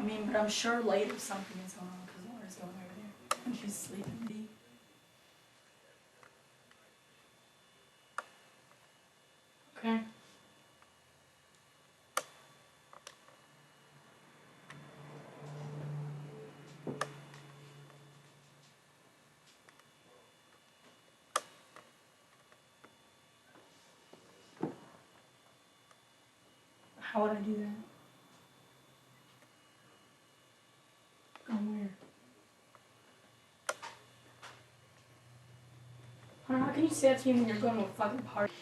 I mean, but I'm sure later something is going on because Laura's going over there and she's sleeping deep. Okay. How would I do that? Go where? Hunter, how can you say that to me when you're going to a fucking party?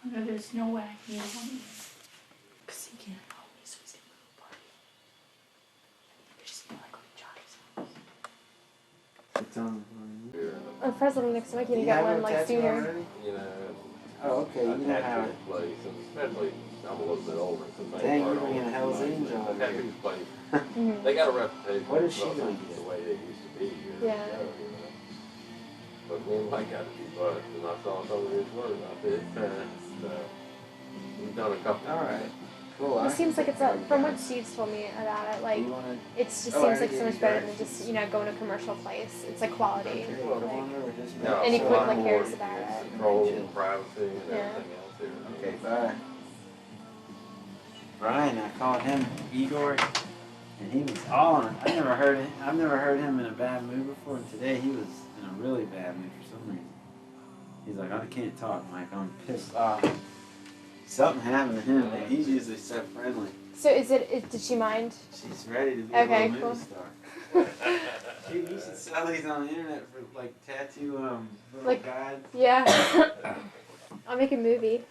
Hunter, there's no way I can get home. Because he can't help me, so he's going to go to a party. You're just going to like go to Johnny's house. I'm president next week. You got one like sooner. You know. Oh, okay. You know how. Place, and especially I'm a little bit older. Dang, you're bringing Hell's Angel over here. They got a reputation. What is she going to get? The way they used to be here. Yeah. But me and Mike got to be buds, and I saw some of his work about this. We've done a couple. All right. Cool. It seems like it's from what Steve's told me about it, like it just seems like so much better than just going to a commercial place. It's like quality, and he like cares about it. Control and privacy and everything else here. Okay, bye. Brian, I called him Igor, and he was all on it. I've never heard him in a bad mood before, and today he was in a really bad mood for some reason. He's like, I can't talk, Mike. I'm pissed off. Something happened to him, man. He's usually so friendly. So did she mind? She's ready to be a little cool. movie star. Dude, you should sell these on the internet for like tattoo little guides. Yeah. I'll make a movie.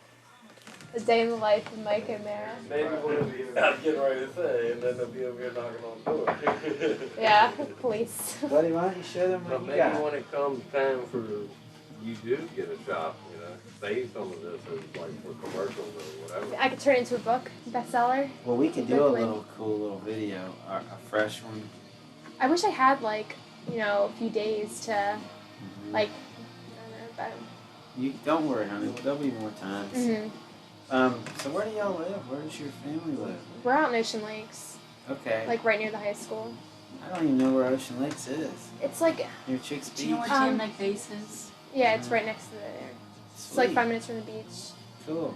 A day in the life of Mike and Mara. Maybe what I was getting ready to say, and then they'll be over here knocking on the door. Yeah, police. Buddy, why don't you show them what you got? Maybe when it comes time for you do get a shop, save some of this as like for commercials or whatever. I could turn it into a book, bestseller. Well, we could do a little cool little video, a fresh one. I wish I had a few days to, I don't know, but. You don't worry, honey. There'll be more times. So where do y'all live? Where does your family live? We're out in Ocean Lakes. Okay. Like right near the high school. I don't even know where Ocean Lakes is. It's like near Chicks Beach. Do you know where Jam Lake Base is? Yeah, it's right next to there. It's like 5 minutes from the beach. Cool.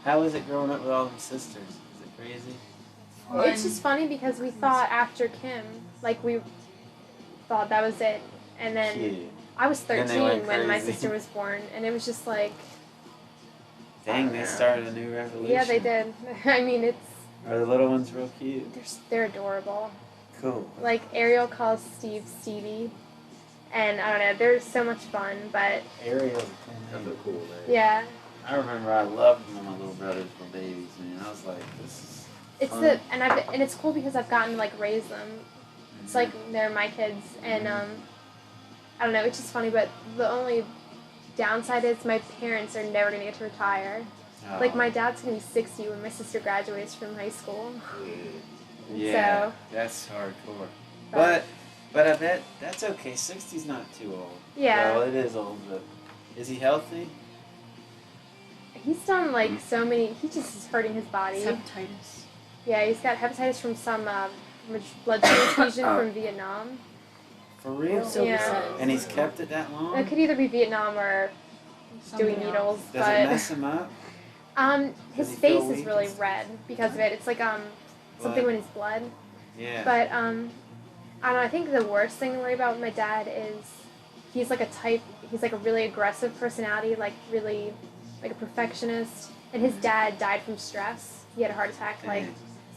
How is it growing up with all them sisters? Is it crazy? It's just funny because we thought after Kim, we thought that was it. And then I was 13 when my sister was born, and it was just like... Dang, they started a new revolution. Yeah, they did. I mean, Are the little ones real cute? They're adorable. Cool. Like, Ariel calls Steve Stevie. And I don't know, they're so much fun, but... Ariel's a cool name. Yeah. I remember I loved when my little brothers were babies, man. I was like, this is fun. And it's cool because I've gotten to, raise them. It's like they're my kids. And, I don't know, it's just funny, but the only downside is my parents are never going to get to retire. Oh. Like, my dad's going to be 60 when my sister graduates from high school. Yeah, so, that's hardcore. But I bet that's okay. 60's not too old. Yeah. Well, it is old, but is he healthy? He's done, so many... He just is hurting his body. Hepatitis. Yeah, he's got hepatitis from some blood transfusion from Vietnam. For real? Yeah. And he's kept it that long? It could either be Vietnam or doing needles. Does it mess him up? His face is really red because of it. It's like something in his blood. Yeah. But I don't know. I think the worst thing to worry about with my dad is he's like a really aggressive personality, really like a perfectionist. And his dad died from stress. He had a heart attack.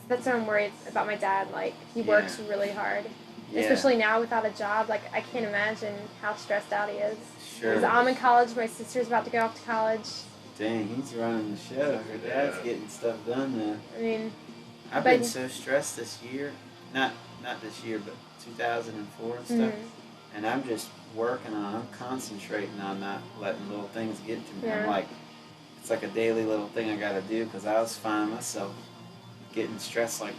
That's what I'm worried about my dad. He works really hard. Yeah. Especially now without a job, I can't imagine how stressed out he is. Sure. Because I'm in college, my sister's about to go off to college. Dang, he's running the show. Your dad's getting stuff done then. I mean... I've been so stressed this year. Not this year, but 2004 and stuff. And I'm just I'm concentrating on not letting little things get to me. Yeah. It's like a daily little thing I gotta do because I was finding myself getting stressed like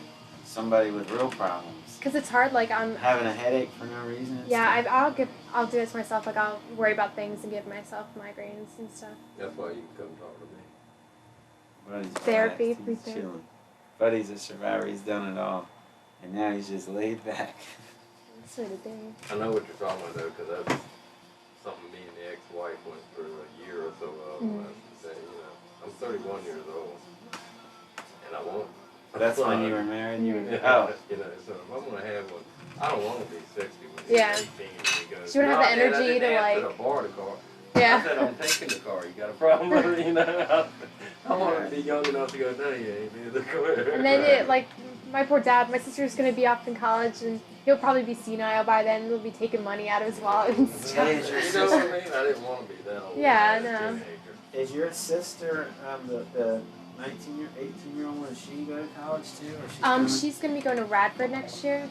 somebody with real problems. Because it's hard, I'm... Having a headache for no reason. Yeah, I'll do it to myself. I'll worry about things and give myself migraines and stuff. That's why you can come talk to me. Well, Therapy, free chilling. Buddy's a survivor. He's done it all, and now he's just laid back. That's what it is. I know what you're talking about though, because that's something me and the ex-wife went through a year or so of. I should say, I'm 31 years old, and I want. That's when you were married. You were So if I'm gonna have one, I don't want to be 60 when you're 18. And he goes, She wouldn't have the energy to like. To borrow the car. Yeah. I said, I'm taking the car. You got a problem with it? I want to be young enough to go, no, you ain't in the car. And then my poor dad, my sister's gonna be off in college, and he'll probably be senile by then. We'll be taking money out of his wallet and stuff. Is You know what I mean? I didn't want to be that old. Yeah, as a no. teenager. Is your sister the 18-year-old one? Does she go to college too, or She's gonna be going to Radford next year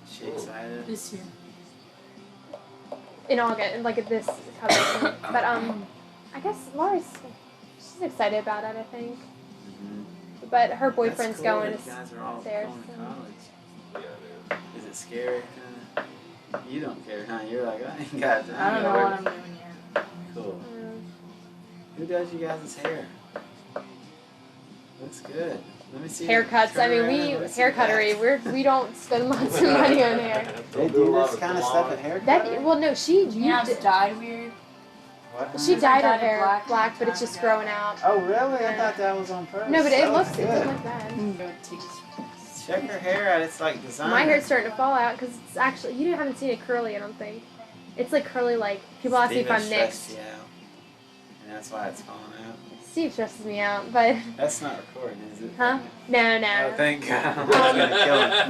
Is she excited? This year. in August, like this coming. But I guess she's excited about it. I think. Mm-hmm. But her boyfriend's That's cool going that you guys are all there. going to So. college. Yeah, it is. Is it scary? You don't care, huh? You're like, I ain't got time. I don't know what I'm doing yet. Cool. Who does you guys' hair? Looks good. Let me see. Haircuts. I mean, we haircuttery. We don't spend lots of money on hair. They do this kind of stuff at haircut. No, she Yeah, it's dyed weird. What? she dyed her dyed it hair black but it's just growing out. Oh, really? I thought that was on purpose. No, but it That doesn't good. look bad. Go take Check her hair out. It's like designer. My hair's starting to fall out because it's actually you haven't seen it curly. I don't think. It's like curly. Like people ask me if I'm stressed mixed. you out, and that's why it's falling out. Steve stresses me out, but That's not recording, is it? huh? No. Oh, thank God. I was gonna kill him.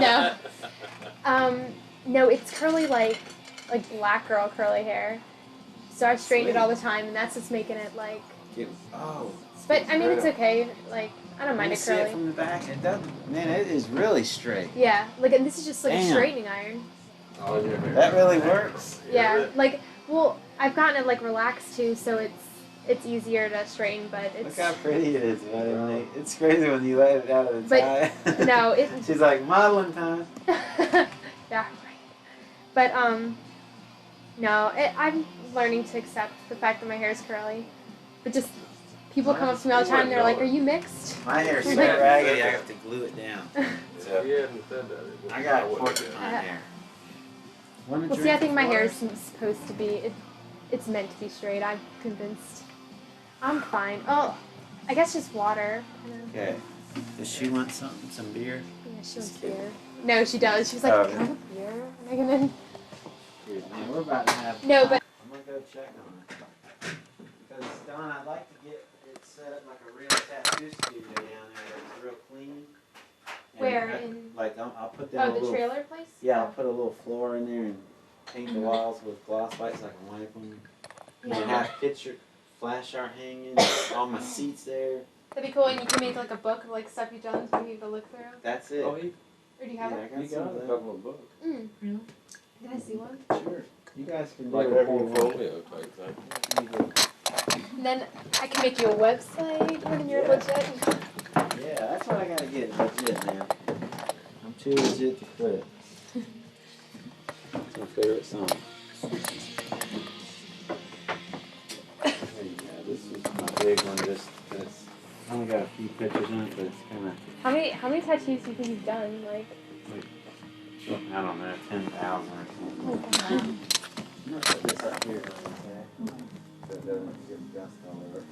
No. No, it's curly like black girl curly hair. So I straighten it all the time, and that's what's making it like. Oh. But I mean, it's okay. Like I don't mind You it see it curly. from the back. It doesn't. Man, it is really straight. Yeah, and this is just like a Damn. straightening iron. Oh, yeah. That really works. Yeah, I've gotten it like relaxed too, so it's easier to straighten, but Look it's how pretty it is, buddy. It's crazy when you let it out of the But, tie. no, it. She's like modeling time. Yeah, right. But no, I'm learning to accept the fact that my hair is curly. But just people come up to me all the time and they're like, "Are you mixed?" My hair's so raggedy, I have to glue it down. If you hadn't said that, it would- I got wouldn't porcupine have hair. Well, see, I think my hair is supposed to be. It's meant to be straight. I'm convinced. I'm fine. Oh, I guess just water. Okay. Does she want something? Some beer? Yeah, she Just wants kidding. beer. No, she does. She was like, Oh, "Can I have a beer?" Am I gonna? Man, we're about to have. No, but I'm gonna go check on it. Because Donna, I'd like to get it set up like a real tattoo studio down there that's real clean. And Where in? Like I'll put down a Oh, the little. trailer place. Yeah, I'll put a little floor in there and paint the walls with gloss lights so I can wipe them. And then have flash art hanging, all my seats there. That'd be cool, and you can make like a book of like stuff you've done for people to look through. That's it. Oh, he Or do you have Yeah, it? I got some of a that. couple of books. Mm. Really? Can I see one? Sure. You guys can do Like a whatever you want. portfolio type thing. And then I can make you a website when you're Yeah. legit. Yeah, that's what I gotta get legit, man. I'm too legit to quit. It's my favorite song. There you go. This is my big one. Just it's only got a few pictures in it, but it's kind of How many tattoos do you think you've done? Like. I don't know, 10,000 or something. Um, I'm gonna put this up here, okay? So it doesn't get dust all over it.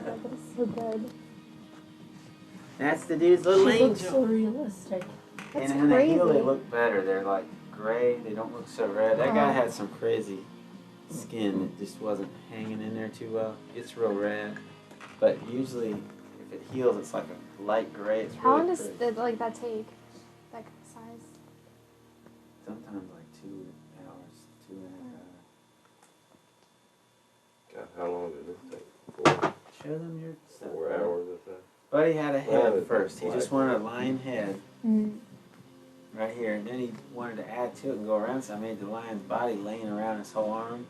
That is so good. That's the dude's little she looks angel. so realistic. That's And when they heal, they crazy. look better. They're like gray. They don't look so red. That guy had some crazy skin that just wasn't hanging in there too well. It's real red. But usually, if it heals, it's like a light gray. It's How long really does pretty. that take? That size? Sometimes like 2 hours, 2.5 hours. God, how long did this take? Show them your stuff. 4 hours, I think. Buddy had a head Well, first. He black. just wanted a lion head Mm. right here. And then he wanted to add to it and go around. So I made the lion's body laying around his whole arm.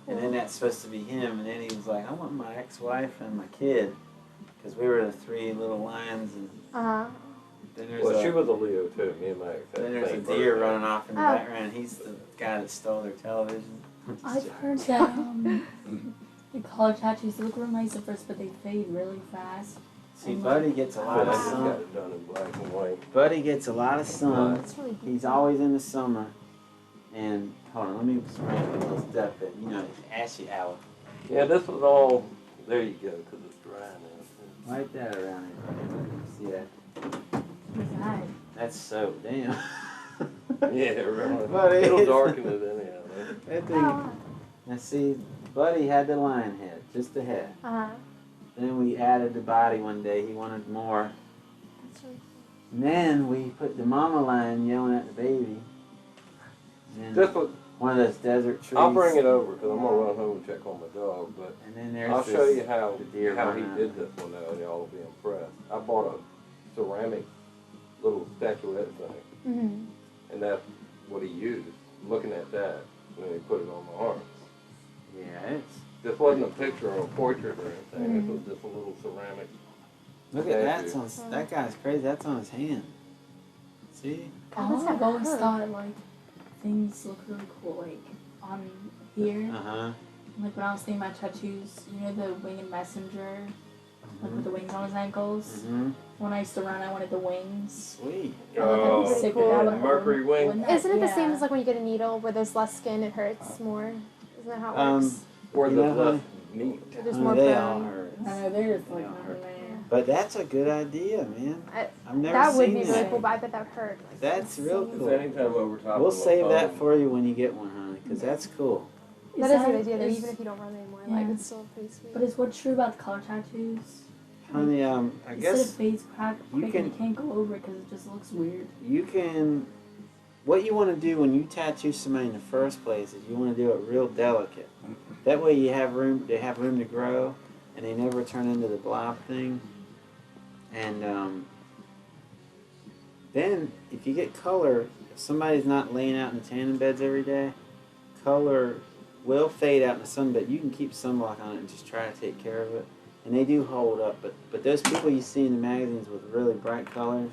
And then that's supposed to be him. And then he was like, I want my ex-wife and my kid. Because we were the 3 little lions. And then there's Well, a, she was a Leo too. Me and Mike. then there's a deer running off in the background. He's the guy that stole their television. I've heard that the color tattoos look real nice at first, but they fade really fast. See, Buddy gets a But lot I of just got sun. it done in black and white. Buddy gets a lot of sun. That's really cool. He's always in the summer. And hold on, let me spray a little stuff that you know, it's ashy hour. Yeah, this was all, there you go, because it's dry now. Wipe that around here. See that? What's that? That's soap. Damn. Yeah, really. Buddy, It'll it's- darken it anyhow. That thing. Oh, Now see, Buddy had the lion head, just the head. uh-huh. Then we added the body one day. He wanted more. That's really And then we put the mama lion yelling at the baby. And then This was, one of those desert trees. I'll bring it over because I'm going to run home and check on my dog, but And then there's I'll this, show you how the deer he running out. did this one though, and y'all will be impressed. I bought a ceramic little statuette thing, Mm-hmm. and that's what he used. Looking at that, and then he put it on my arm. Yeah, it's. This wasn't a picture or a portrait or anything. This was just a little ceramic. Look at that. statue. It's on, that guy's crazy. That's on his hand. See? Oh, I've always hurt. thought like things look really cool, like on here. Uh huh. Like when I was thinking about tattoos, you know the winged messenger, like with the wings on his ankles. Mm-hmm. When I used to run, I wanted the wings. Sweet. Oh, Sick cool. that would Mercury hurt. wing. Wouldn't that- Isn't it the same yeah. as like when you get a needle where there's less skin, it hurts more? Isn't that how it Um, works? Or You the know, less meat. Or there's Honey, more they all bone. hurt. I know they're just like Yeah. nothing there. But that's a good idea, man. I've never That would seen be that. really cool, but I bet that would hurt. Like, That's real insane. cool. Anytime over top We'll of a save that bone. for you when you get one, honey, because that's cool. That is a good idea though, is- even if you don't run anymore. Like, Yeah. it's still pretty sweet. But is what true about the color tattoos? Honey, I Instead guess of fades crack you quick can- and you can't go over it because it just looks weird. you can. What you want to do when you tattoo somebody in the first place is you want to do it real delicate. That way you have room. They have room to grow, and they never turn into the blob thing. And then if you get color, if somebody's not laying out in the tanning beds every day, color will fade out in the sun, but you can keep sunblock on it and just try to take care of it. And they do hold up, but those people you see in the magazines with really bright colors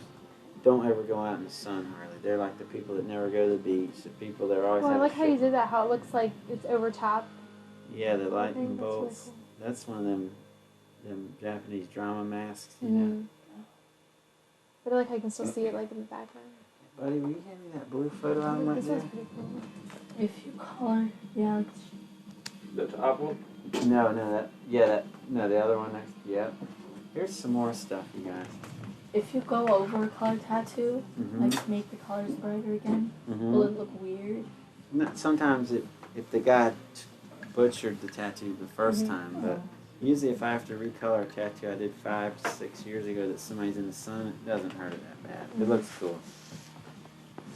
don't ever go out in the sun, really. They're like the people that never go to the beach, the people that are always Well, I have like a how you shit- did that, how it looks like it's over top. Yeah, the I lightning think that's really bolts. cool. That's one of them Japanese drama masks, you know. Mhm. But I like how you can still see it like in the background. Buddy, will you hand me that blue photo album right This there? one's pretty cool. If you color, yeah, like, The top one? No, the other one next. Yep. Here's some more stuff, you guys. if you go over a color tattoo, Mm-hmm. like make the colors brighter again, Mm-hmm. will it look weird? Sometimes if the guy butchered the tattoo the first Mm-hmm. time, but usually if I have to recolor a tattoo I did 5 to 6 years ago that somebody's in the sun, it doesn't hurt it that bad. It looks cool.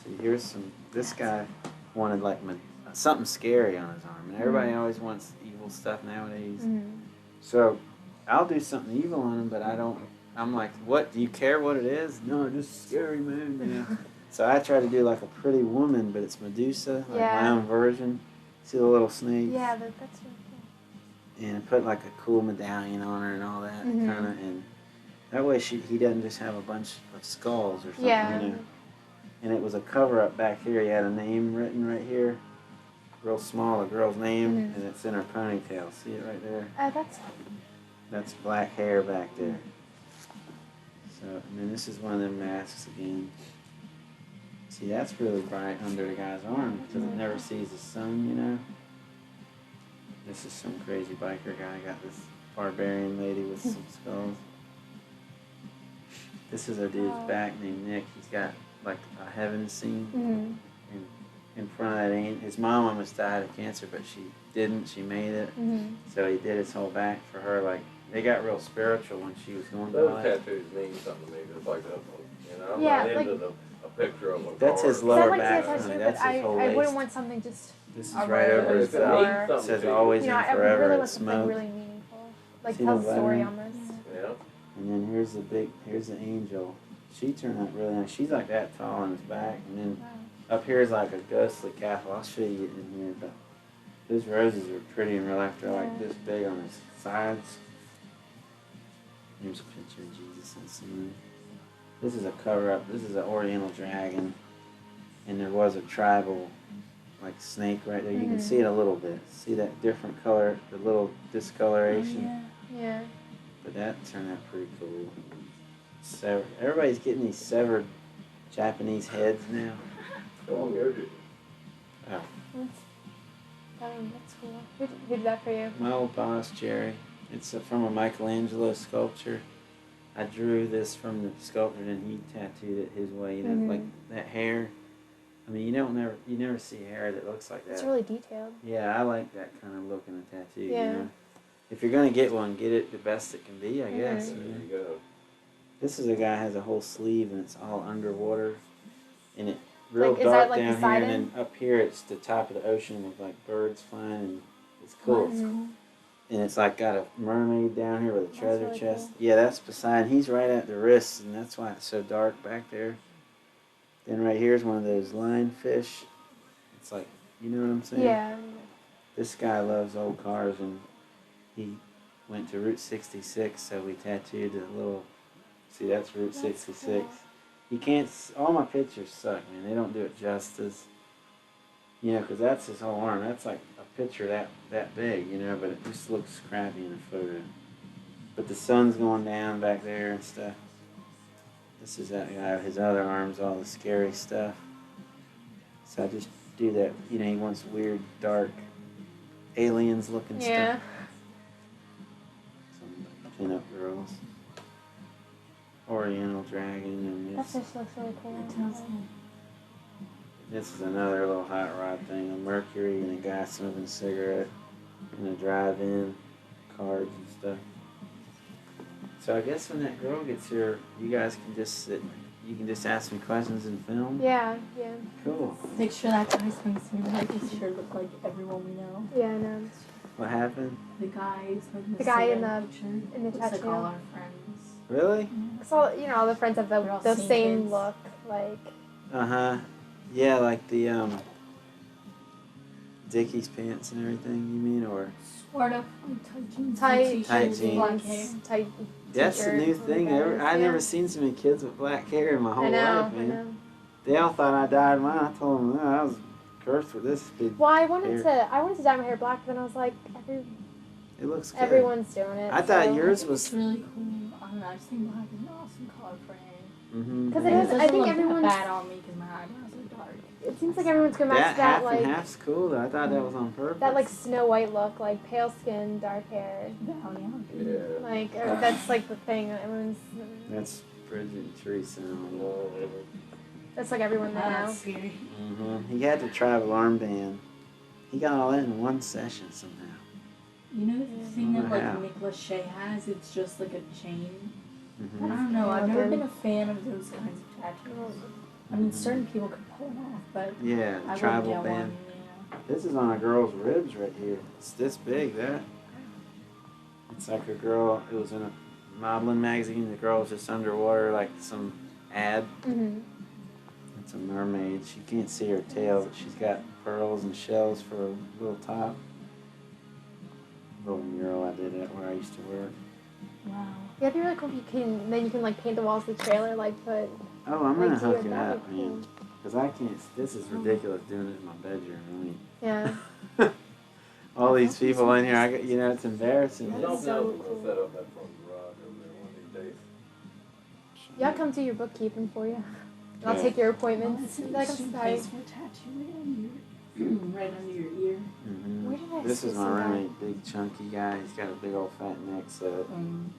See, here's some. This guy wanted like something scary on his arm, and everybody always wants evil stuff nowadays. Mm-hmm. So I'll do something evil on him, but I don't. I'm like, what? Do you care what it is? No, just scary, man. You know. So I try to do like a pretty woman, but it's Medusa, like my Yeah. own version. See the little snakes? Yeah, that's really cool. And put like a cool medallion on her and all that Mhm. kind of, and that way he doesn't just have a bunch of skulls or something, Yeah. you know. And it was a cover up back here. He had a name written right here, real small, a girl's name, Mhm. and it's in her ponytail. See it right there? That's That's black hair back there. So, and then this is one of them masks again. See, that's really bright under the guy's arm because it never sees the sun, you know. This is some crazy biker guy. Got this barbarian lady with some skulls. This is a dude's back named Nick. He's got like a heaven scene in front of that angel. His mom almost died of cancer, but she didn't. She made it. So he did his whole back for her. Like, they got real spiritual when she was going through all Those that. tattoos mean something to me, just like that one. You know, I'm Yeah, not like- into a picture of a That's car. his I'd lower like back, to see a tattoo, honey. but That's his whole I waist. wouldn't want something just. This is a right over rose his It's gonna or- mean back. It something says to you. always You know, and I would forever. really It's want something smoke. really meaningful, like See tell the a story lettering? almost. Yeah. And then here's the angel. She turned out really nice. She's like that tall on his back. And then Wow. up here is like a ghostly castle. I'll show you in here. But those roses are pretty in real life. They're like this big on his sides. Here's a picture of Jesus and Simon. This is a cover-up. This is an oriental dragon. And there was a tribal like snake right there. You can see it a little bit. See that different color, the little discoloration. Yeah. Yeah. But that turned out pretty cool. Everybody's getting these severed Japanese heads now. How long ago did you? Oh, That's cool. Who did that for you? my old boss, Jerry. It's from a Michelangelo sculpture. I drew this from the sculptor and he tattooed it his way. You know, like that hair. I mean, you never see hair that looks like that. It's really detailed. Yeah, I like that kind of look in a tattoo. Yeah. You know, if you're gonna get one, get it the best it can be, I guess. There You know? you go. This is a guy has a whole sleeve and it's all underwater, and it real Like, is dark that like down beside here, and him? then up here it's the top of the ocean with like birds flying, and it's cool. And it's like got a mermaid down here with a treasure really chest. cool. Yeah, that's beside. He's right at the wrists, and that's why it's so dark back there. Then right here's one of those lionfish. It's like, you know what I'm saying? Yeah. This guy loves old cars, and he went to Route 66, so we tattooed a little. See, that's Route 66. cool. You can't. All my pictures suck, man. They don't do it justice. You know, because that's his whole arm. That's like a picture that big, you know, but it just looks crappy in a photo. But the sun's going down back there and stuff. This is that guy. His other arm's all the scary stuff. So I just do that. You know, he wants weird, dark, aliens looking Yeah. stuff. Some pin-up girls. Oriental dragon and That this. fish looks really cool. This is another little hot rod thing. A Mercury and a guy smoking a cigarette in a drive-in, cards and stuff. So I guess when that girl gets here, you guys can just sit. You can just ask me questions and film. Yeah, yeah. Cool. Make sure that guy smoking cigarette doesn't sure look like everyone we know. Yeah, I know. What happened? The guy smoking The guy in cigarette the- picture in the looks like tattoo. all our friends. Really? So all the friends have They're all the same same kids. look, like. Uh-huh. Yeah, like the Dickies pants and everything. You mean, or Sort of tight jeans, Tight Tight t-shirts, black hair. jeans, tight. that's the new t-shirt, thing. whatever. I Yeah. never seen so many kids with black hair in my whole I know, life, I man. know. They all thought I dyed mine. I told them, no, I was cursed with this big. Well, I wanted hair. to dye my hair black, but then I was like, It looks good. everyone's doing it. I thought so. yours It's was. really cool. I don't know. I just think black is an awesome color for hair. Mm-hmm. 'Cause And it is- doesn't I think look everyone's- bad on me because my eyebrows are dark. It seems like everyone's going back That to that half like and half's cool. Though. I thought that was on purpose. that like Snow White look, like pale skin, dark hair. Valiant. Yeah. Like that's like the thing. Everyone's That's Bridget and Teresa. that's like everyone they know. That's scary. Mm-hmm. He had the tribal armband. He got all that in one session somehow. You know the thing that like Wow. Nick Lachey has? It's just like a chain. Mm-hmm. I don't know. I've never Okay. been a fan of those kinds of tattoos. I mean, certain people can pull them off, but Yeah, I the tribal wouldn't get band. one. Yeah. This is on a girl's ribs right here. It's this big, that. It's like a girl, it was in a modeling magazine. The girl was just underwater, like some ad. Mm-hmm. It's a mermaid. She can't see her tail, but she's got pearls and shells for a little top. Little mural I did at where I used to work. Wow. Yeah, it'd be really cool if you can like paint the walls of the trailer, like put. Oh, I'm gonna Like, hook dude, it that'd up, be man. Because I can't, this is ridiculous doing it in my bedroom. I mean, Yeah. all these people in here, it's embarrassing. You That's don't so know if we're cool. gonna set up that front garage over there one of these days. Yeah, I'll come do your bookkeeping for you. And I'll Okay. take your Well, appointments. it's Be like, I'm interesting sorry. place for a tattoo right under your, right under your ear. Mm-hmm. Where did I This see is my some guy? roommate, big chunky guy. He's got a big old fat neck, so Um,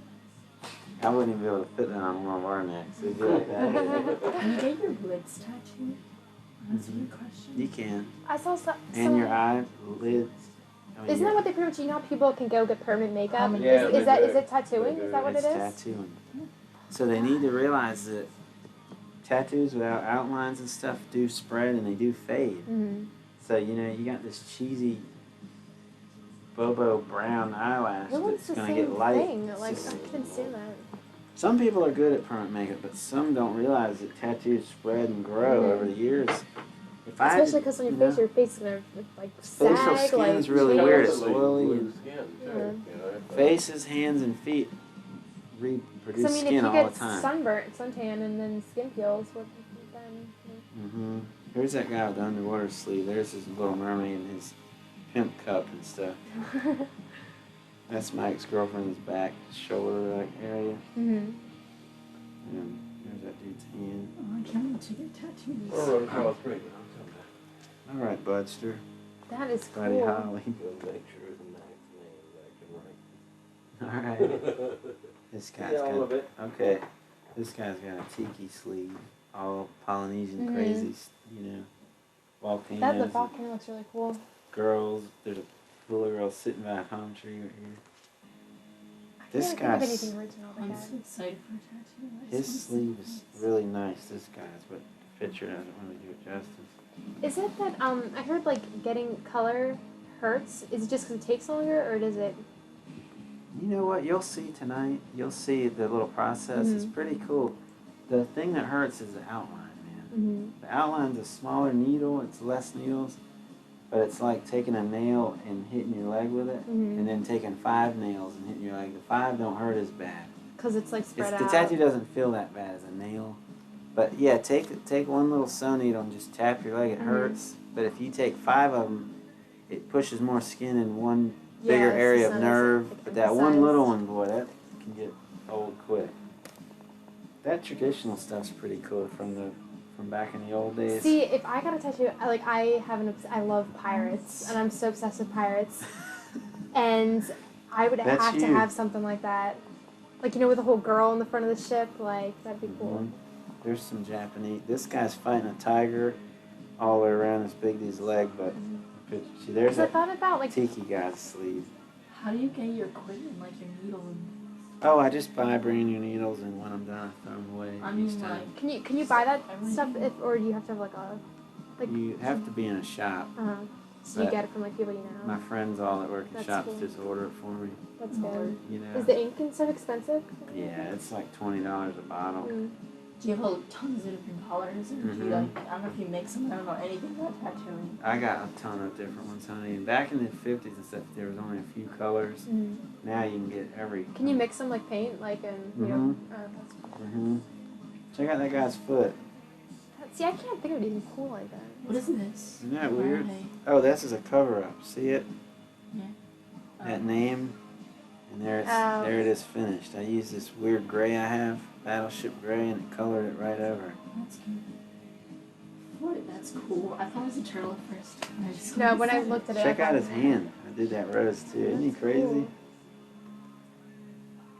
I wouldn't even be able to fit that on one of our necks. It'd be like that. can you get your lids tattooed? That's a good question. You can. I saw some. And your eye lids. I mean, Isn't that what they pretty much? You know, how people can go get permanent makeup. Permanent. Yeah, is they that do. is it tattooing? They Is that what it's it is? tattooing. So they need to realize that tattoos without outlines and stuff do spread and they do fade. Mm-hmm. So, you got this cheesy Bobo brown eyelash No, that's it's the going to same get light. thing. It's Like just- I can stand that. some people are good at permanent makeup, but some don't realize that tattoos spread and grow Mhm. over the years. If I had Especially to- because on you your face, know, your face is gonna like facial sag. skin like is really change. weird. It's Constantly oily blue and- skin, too, Yeah. you know? faces, hands, and feet reproduce 'Cause, I mean, skin if you all get the time. suntan, and then skin peels, what then? Mm-hmm. Here's that guy with the underwater sleeve. There's his little mermaid and his pimp cup and stuff. That's my ex-girlfriend's back shoulder like area. Mm-hmm. And there's that dude's hand. Oh, I can't wait to get tattoos. Or run across the street. All right, Budster. That is Buddy cool. Holly. Go make sure the Mac's name is All right. This guy's Yeah, all of got it. okay. This guy's got a tiki sleeve, all Polynesian Mhm. crazy, you know, volcanoes. That the volcano looks really cool. Girls. There's a little girl sitting by a palm tree right here. I This can't think of guy's anything original I'm like so that. excited for a tattoo. I just his wanna see sleeve is this. really nice. This guy's, but the picture doesn't really do it justice. Is it that I heard like getting color hurts? Is it just because it takes longer, or does it? You know what? You'll see tonight. You'll see the little process. It's Mhm. pretty cool. The thing that hurts is the outline, man. Mm-hmm. The outline's a smaller needle. It's less needles, but it's like taking a nail and hitting your leg with it, Mhm. and then taking 5 nails and hitting your leg. The 5 don't hurt as bad. Because it's like spread The out. tattoo doesn't feel that bad as a nail. But yeah, take one little sew needle and just tap your leg. It Mhm. hurts. But if you take 5 of them, it pushes more skin in one bigger Yeah, it's area just of not as, nerve. like, But that one emphasized. little one, boy, that can get old quick. That traditional stuff's pretty cool from back in the old days. See, if I got a tattoo, I love pirates, and I'm so obsessed with pirates, and I would That's have to you. have something like that, like with a whole girl in the front of the ship, like that'd be cool. Mhm. There's some Japanese. This guy's fighting a tiger all the way around as big as his leg, but see, there's Because I that thought about like tiki guy's sleeve. How do you get your equipment, like your needle and Oh, I just buy brand new needles, and when I'm done, I throw them away. I each mean, time. like, can you buy that Everything. stuff or do you have to have like a like You have to be in a shop. so you but get it from like people you know. My friends all that work in That's shops cool. just order it for me. That's good. You know. Is the ink and stuff expensive? Yeah, it's like $20 a bottle. Mm. do you have tons of different colors, or do you Mhm. like, I don't know if you make some, I don't know anything about tattooing. I got a ton of different ones, honey. And back in the 50s and stuff, there was only a few colors. Mm. Now you can get every. Can you mix them like paint, like and Mhm. that's cool. Mhm. Check out that guy's foot. See, I can't think of anything cool like that. What is this? Isn't that weird? Why? Oh, this is a cover up. See it? Yeah. That name. And there it is finished. I used this weird gray I have, Battleship gray, and it colored it right over. That's cute. What? That's cool. I thought it was a turtle at first. I just No, when I couldn't looked at it, Check I out thought, his hand. I did that rose too. Isn't he That's crazy? cool.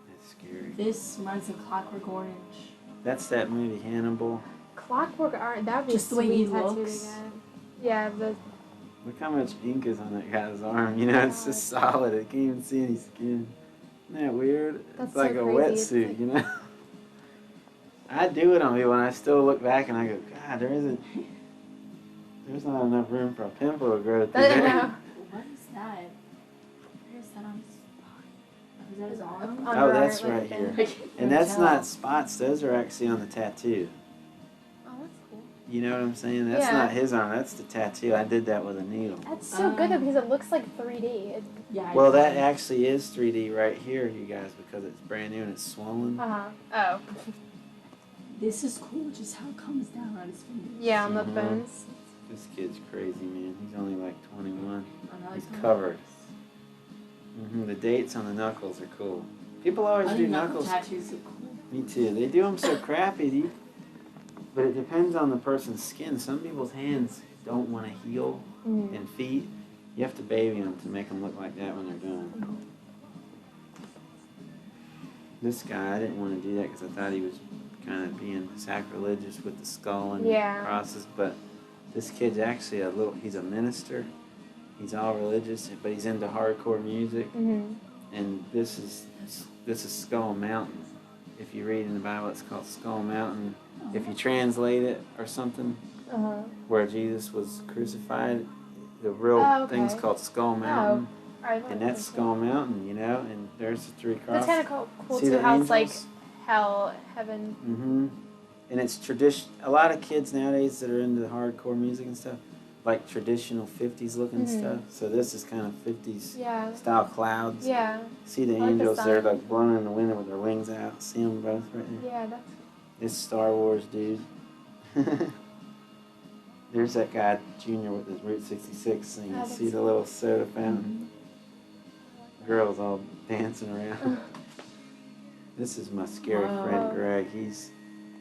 That's scary. This reminds me of Clockwork Orange. That's that movie Hannibal. Clockwork Orange. That would be Just a the way he sweet tattoo to looks. get. Yeah, the Look how much ink is on that guy's arm. You know, it's just solid. I can't even see any skin. Isn't that weird? That's It's like so a crazy. It's wetsuit, like- you know? I do it on people and I still look back and I go, God, there's not enough room for a pimple to grow through I there. know. What is that? Where is that on his body? Is that his arm? On Oh, your that's arm, right like, here. I can't And that's tell. not spots. Those are actually on the tattoo. Oh, that's cool. You know what I'm saying? That's Yeah. not his arm. That's the tattoo. I did that with a needle. That's so good though because it looks like 3D. Yeah. I Well, that did. actually is 3D right here, you guys, because it's brand new and it's swollen. Oh. This is cool, just how it comes down on his fingers. Yeah, on the Mhm. bones. This kid's crazy, man. He's only like 21. I know, He's it's covered. The dates on the knuckles are cool. People always I do think knuckle knuckles. tattoos are cool. Me too. They do them so crappy, but it depends on the person's skin. Some people's hands don't want to heal, Mm. and feet, you have to baby them to make them look like that when they're done. This guy, I didn't want to do that because I thought he was kind of being sacrilegious with the skull and Yeah. crosses, but this kid's actually he's a minister. He's all religious, but he's into hardcore music, Mhm. and this is Skull Mountain. If you read in the Bible, it's called Skull Mountain. If you translate it or something, Uh-huh. where Jesus was crucified, the real Oh, okay. thing's called Skull Mountain, Alright, and that's Skull Mountain, you know, and there's the 3 That's crosses. kind of cool See too. the How it's like angels? hell, heaven. Mm-hmm. And it's tradition. A lot of kids nowadays that are into hardcore music and stuff like traditional 50s looking Mhm. stuff. So this is kind of 50s Yeah. style clouds. Yeah. See the I like the angels? They're sun. like blowing in the wind with their wings out. See them both right there? Yeah. That's. It's Star Wars, dude. There's that guy Junior with his Route 66 thing. Oh, You see that's the little soda fountain? Girls all dancing around. This is my scary friend Greg. He's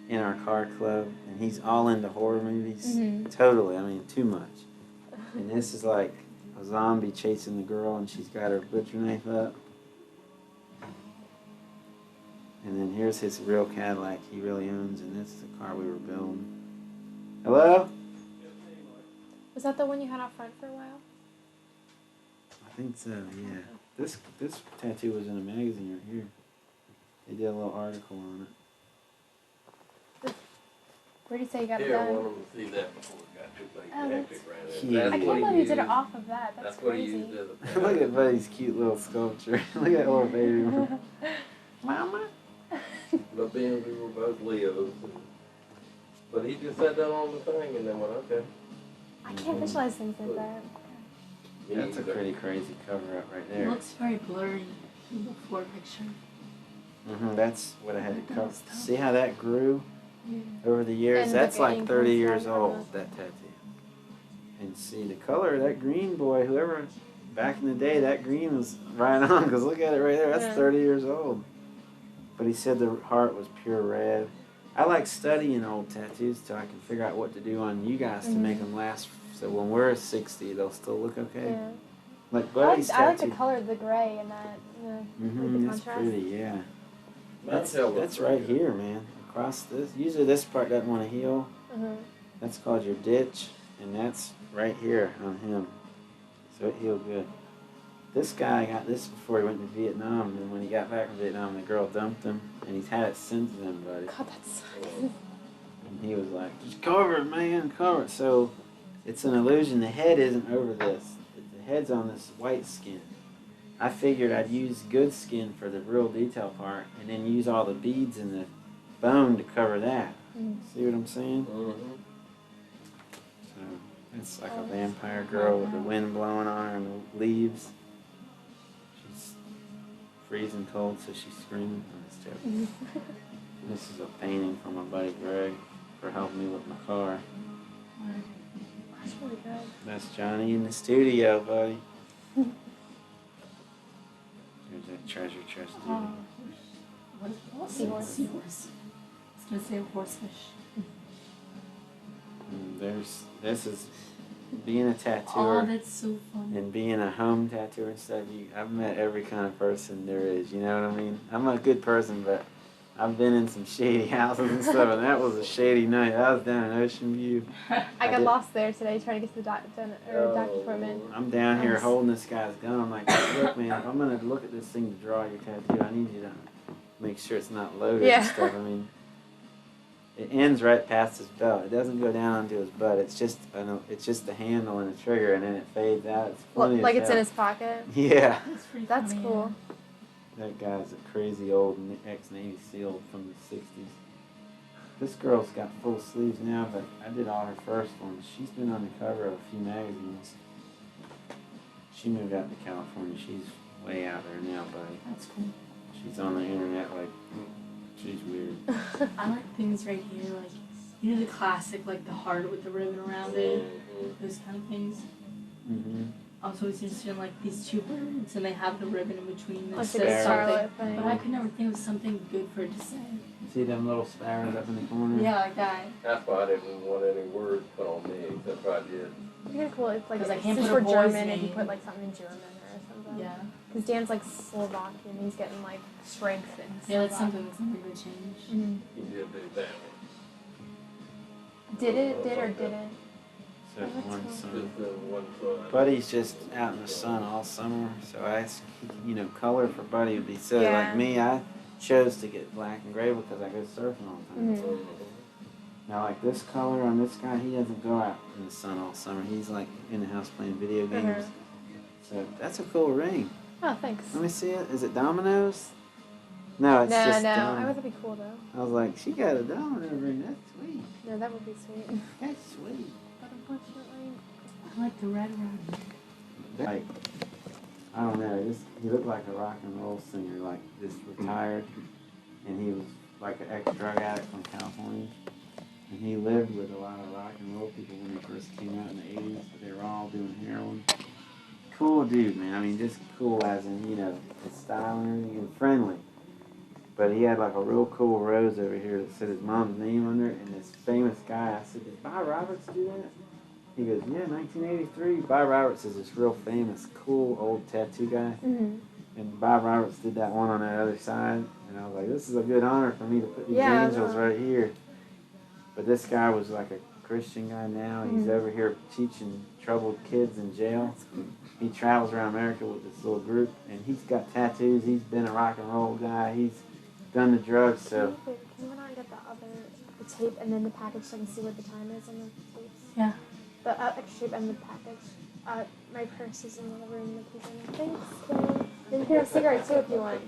in our car club, and he's all into horror movies. Totally, I mean, too much. And this is like a zombie chasing the girl, and she's got her butcher knife up. And then here's his real Cadillac he really owns, and this is the car we were building. Hello? Was that the one you had out front for a while? I think so, yeah. This tattoo was in a magazine right here. They did a little article on it. Where did you say you got it Here, I done? want them to see that before it got too big. Oh, Hectic right there. Yeah. I That's can't what he believe you did it used. off of that. That's What he crazy. used as a Look at Buddy's cute little sculpture. Look at little baby. Mama? But being we were both Leos. But he just sat down on the thing and then went, okay. I can't visualize things like that. Me That's a either. pretty crazy cover up right It there. looks very blurry in the before picture. That's what I had to cover. See how that grew Yeah. over the years? And That's the like ink 30 was years like on old, that tattoo. And see the color of that green, boy, whoever, back in the day, that green was right on, because look at it right there, that's 30 years old. But he said the heart was pure red. I like studying old tattoos so I can figure out what to do on you guys to make them last, so when we're 60, they'll still look okay. Yeah. Like Buddy's I like the tattoo. color of the gray and that. Like the That's contrast. pretty, yeah. Mine's hell looks That's pretty right good. here, man. Across this. Usually this part doesn't want to heal. That's called your ditch, and that's right here on him. So it healed good. This guy got this before he went to Vietnam, and when he got back from Vietnam, the girl dumped him, and he's had it since then, buddy. God, that's. And he was like, just cover it, man, cover it. So it's an illusion. The head isn't over this. The head's on this white skin. I figured I'd use good skin for the real detail part, and then use all the beads and the bone to cover that. See what I'm saying? So it's like a vampire girl with the wind blowing on her and the leaves. She's freezing cold, so she's screaming. That's terrible. This is a painting from my buddy Greg for helping me with my car. That's really good. That's Johnny in the studio, buddy. There's that treasure chest. Oh, what is it? Seahorse. Seahorse. I was gonna say horsefish. This is being a Oh, tattooer that's so funny. and being a home tattooer and stuff. I've met every kind of person there is. You know what I mean? I'm a good person, but I've been in some shady houses and stuff, and that was a shady night. I was down in Ocean View. I got lost there today trying to get to the doctor's appointment. I'm down here holding this guy's gun. I'm like, look, man, if I'm gonna look at this thing to draw your tattoo, I need you to make sure it's not loaded and stuff. I mean, it ends right past his belt. It doesn't go down onto his butt. It's just the handle and the trigger, and then it fades out. It's funny Like as it's in hell. his pocket. Yeah. That's pretty That's funny, cool. That guy's a crazy old ex-Navy SEAL from the 60s. This girl's got full sleeves now, but I did all her first ones. She's been on the cover of a few magazines. She moved out to California. She's way out there now, buddy. That's cool. She's on the internet like, she's weird. I like things right here, like, you know the classic, like the heart with the ribbon around it, those kind of things. I was always interested in like these two birds, and they have the ribbon in between. That Like says the Sparrow. Charlotte something, thing. but I could never think of something good for it to say. See them little sparrows up in the corner? Yeah, like that. That's why I didn't want any words put on me, except I did. It's kind of cool. It's like 'Cause I can't since put a we're boy's German, if you name. put like something in German or something. Yeah. Because Dan's like Slovakian. He's getting like strength in Yeah, that's Slovak. something that's never gonna change. He did do that. Did or didn't? So one son. Just one side. Buddy's just out in the sun all summer, so color for Buddy would be silly. Yeah. Like me, I chose to get black and gray because I go surfing all the time. Now, like this color on this guy, he doesn't go out in the sun all summer. He's like in the house playing video games. So that's a cool ring. Oh, thanks. Let me see it. Is it Domino's? No, it's No, just no. Dom. I would be cool though. I was like, she got a Domino ring. That's sweet. No, that would be sweet. That's sweet. But unfortunately, I like the red around here. Like, I don't know. He looked like a rock and roll singer, like just retired, and he was like an ex-drug addict from California. And he lived with a lot of rock and roll people when they first came out in the 80s, but they were all doing heroin. cool dude, man. I mean, just cool as in, you know, his style and everything, and friendly. But he had like a real cool rose over here that said his mom's name under it, and this famous guy. I said, did Bob Roberts do that? He goes, yeah, 1983. Bob Roberts is this real famous, cool old tattoo guy. Mm-hmm. And Bob Roberts did that one on the other side. And I was like, this is a good honor for me to put these Yeah, angels right here. But this guy was like a Christian guy now. He's Mm-hmm. over here teaching troubled kids in jail. He travels around America with this little group, and he's got tattoos. He's been a rock and roll guy. He's done the drugs, so. Can you run out and get the tape and then the package so I can see what the time is on the tapes? Yeah. The extra tape and the package. My purse is in the room in the kitchen. Thanks. Then you can have cigarettes too if you want.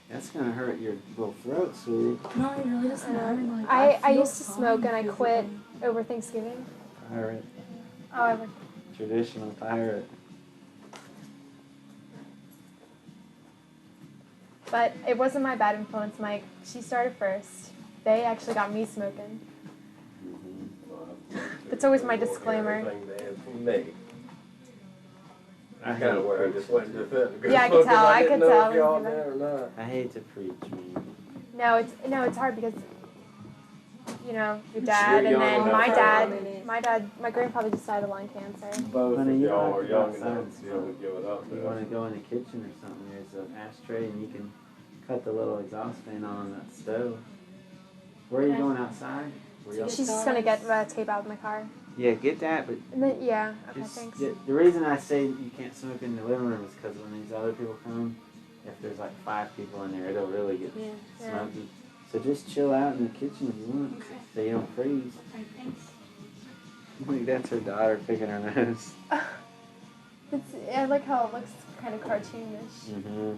That's gonna hurt your little throat, sweetie. No, it really doesn't matter. Like, I feel used to smoke and I fine quit physically. over Thanksgiving. Pirate. Oh, I worked. Traditional pirate. But it wasn't my bad influence, Mike. She started first. They actually got me smoking. Mm-hmm. That's always my disclaimer. Everything bad for me. I Kind of where I just went and just said, Yeah, I could tell. I could know tell. if y'all did or not. I hate to preach, man. No, it's hard because you know your dad You're and then young my dad, my grandfather just died of lung cancer. Both Honey, of you y'all like are to young go outside enough and to be able to give it up. You want to go in the kitchen or something? There's an ashtray, and you can cut the little exhaust fan on that stove. Where are you going outside? Where y'all- She's just gonna get the tape out of my car. Yeah, get that, but And then yeah, okay, just, thanks. the reason I say you can't smoke in the living room is because when these other people come, if there's like 5 people in there, it'll really get smoky. So just chill out in the kitchen if you want, Okay. so you don't freeze. Alright, thanks. I think that's her daughter picking her nose. I like how it looks kind of cartoonish. Mm-hmm.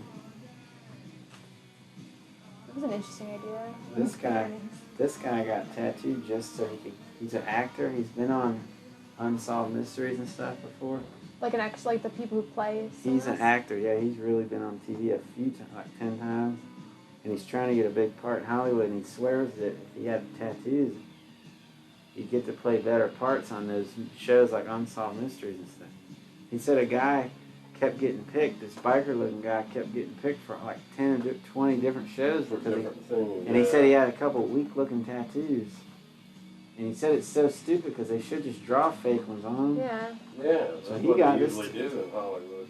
It was an interesting idea. This guy got tattooed just so he could. He's an actor. He's been on Unsolved Mysteries and stuff before. Like the people who play. He's an actor. Yeah, he's really been on TV a few times, like 10 times. And he's trying to get a big part in Hollywood. And he swears that if he had tattoos, he'd get to play better parts on those shows like Unsolved Mysteries and stuff. He said a guy kept getting picked. This biker-looking guy kept getting picked for like 10 or 20 different shows because he said he had a couple weak-looking tattoos. And he said it's so stupid because they should just draw fake ones on him. Yeah. Yeah, that's So he what got they this- usually do in Hollywood.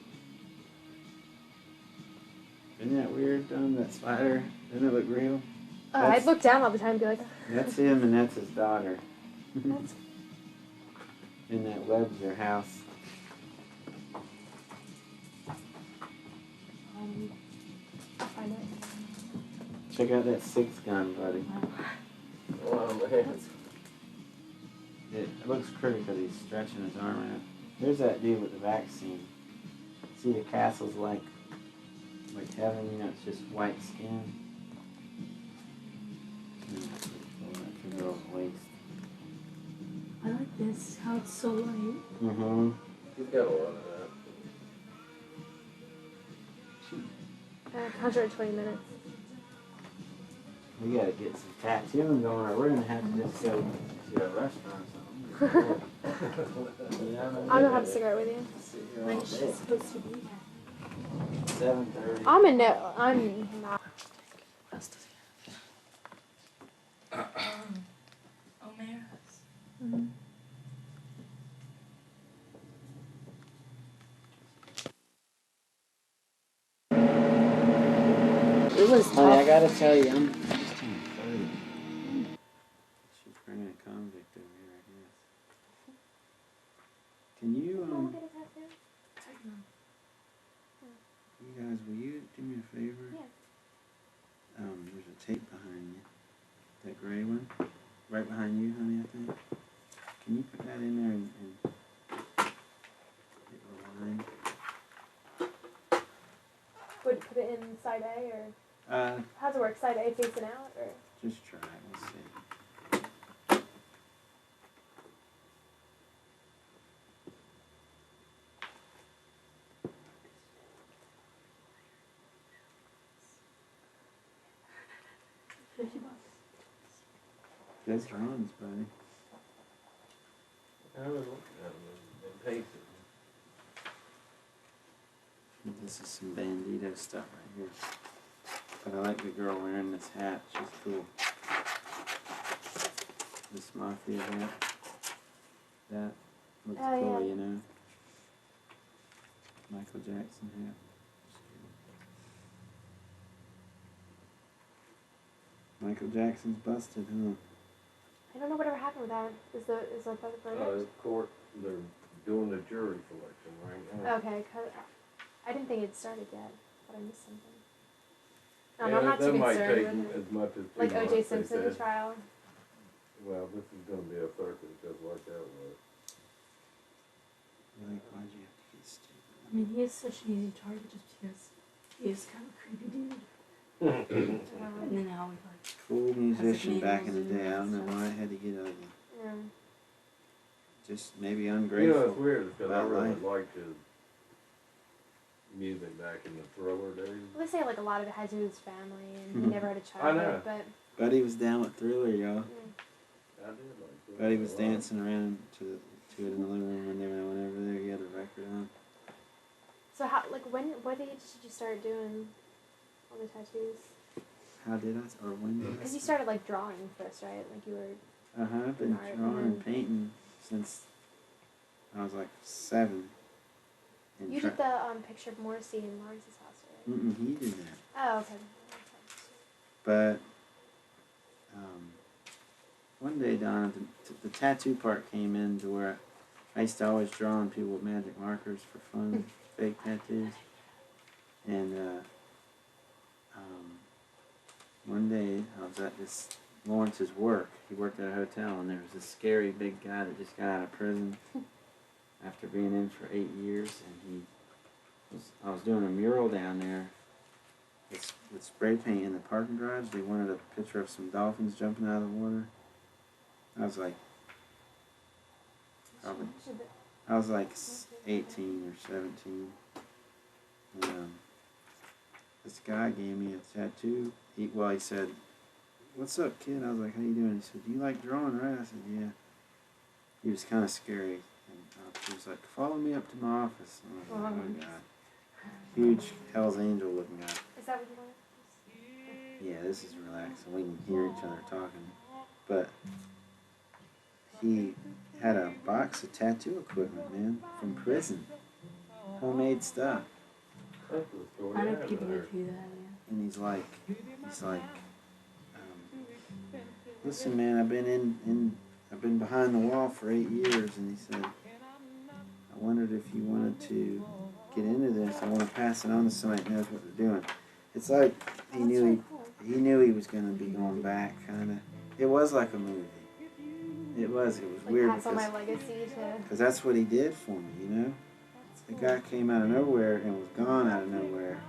Isn't that weird, Donna? That spider? Doesn't it look real? I'd look down all the time and be like, That's him and that's his daughter. that's And that web's their house. I'll find it. Check out that 6 gun, buddy. Oh, man. It looks crooked because he's stretching his arm out. There's that dude with the vaccine. See, the castle's like heaven, you know, it's just white skin. That's the girl's waist. I like this, how it's so light. Mm-hmm. He's got a lot of that. 120 minutes. We gotta get some tattooing going, or we're gonna have to just go to a restaurant or something. Yeah, I'll go have a cigarette with you. sit here all When day. she's supposed to be here. 7:30. I'm not. What else does he have? O'Mara's. It was Honey, I tough. gotta tell you, I'm just turning 30. She's bringing a convict over here, I guess. Can you, you guys, will you do me a favor? Yeah. There's a tape behind you. That gray one. Right behind you, honey, I think. Can you put that in there and get a line? Would put it in side A or Uh, how's it work? Side A facing out or? just try it, we'll see. $50. Good runs, buddy. I was looking at him and pasted. This is some Bandito stuff right here. But I like the girl wearing this hat. She's cool. This mafia hat. That looks cool, yeah. you know. Michael Jackson hat. Michael Jackson's busted, huh? I don't know whatever happened with that. Is that the verdict? Court, they're doing the jury selection right now. Okay, I didn't think it started yet, but I missed something. Yeah, I'm not too that might take concerned with as much as 2 like months, O.J. they Simpson's said. trial. Well, this is going to be a circus just like that was. Like, why'd you have to be stupid? I mean, he is such an easy target just because he is kind of a creepy dude. And then how he like. Cool musician Has a back in the manual day. I don't know and why it had to get ugly. Yeah. Just maybe You know, ungrateful. it's weird because I about really life. liked his music back in the Thriller days. Well, they say like a lot of it had to do with his family, and he Mhm. never had a I child. know. But Buddy was down with Thriller, y'all. I did like Thriller. Buddy was a lot. dancing around to it in the living room when they went over there. He had a record on. so what age did you start doing all the tattoos? How did I? Or when did I? Because you started like drawing first, right? Like you were. I've been Art, drawing and and painting since I was like 7. And You did the picture of Morrissey in Lawrence's house, right? he did that. Oh, okay. But one day, Donna, the tattoo part came in to where I used to always draw on people with magic markers for fun, fake tattoos. And one day I was at this Lawrence's work. He worked at a hotel, and there was this scary big guy that just got out of prison after being in for 8 years. And I was doing a mural down there with spray paint in the parking garage. They wanted a picture of some dolphins jumping out of the water. I was like, probably, I was like 18 or 17. And this guy gave me a tattoo. He said, "What's up, kid?" I was like, "How you doing?" He said, "Do you like drawing, right?" I said, "Yeah." He was kind of scary. And he was like, "Follow me up to my office." And I was like, "Oh, God." Huge Hell's Angel looking guy. Is that what you wanted? Yeah, this is relaxing. We can hear each other talking. But he had a box of tattoo equipment, man, from prison. Homemade stuff. That's the story I know had people there. that do that, yeah. And he's like, "Listen, man, I've been behind the wall for 8 years." And he said, "I wondered if you wanted to get into this. I want to pass it on to somebody that knows what they're doing." It's like he knew he was going to be going back, kind of. It was like a movie. It was Like weird pass on my legacy to. because that's what he did for me, you know. The guy came out of nowhere and was gone out of nowhere.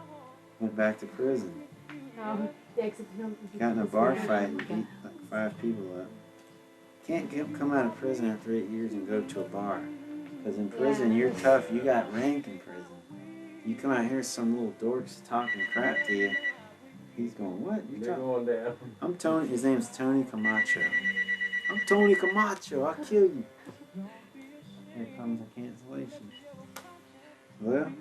Went back to prison. Got in a bar fight and beat like 5 people up. Can't come out of prison after 8 years and go to a bar. Because in prison, you're tough. You got rank in prison. You come out here, some little dork's talking crap to you. He's going, "What? You They're talking?" going down. I'm Tony. His name's Tony Camacho. "I'm Tony Camacho. I'll kill you." Here comes a cancellation. Well?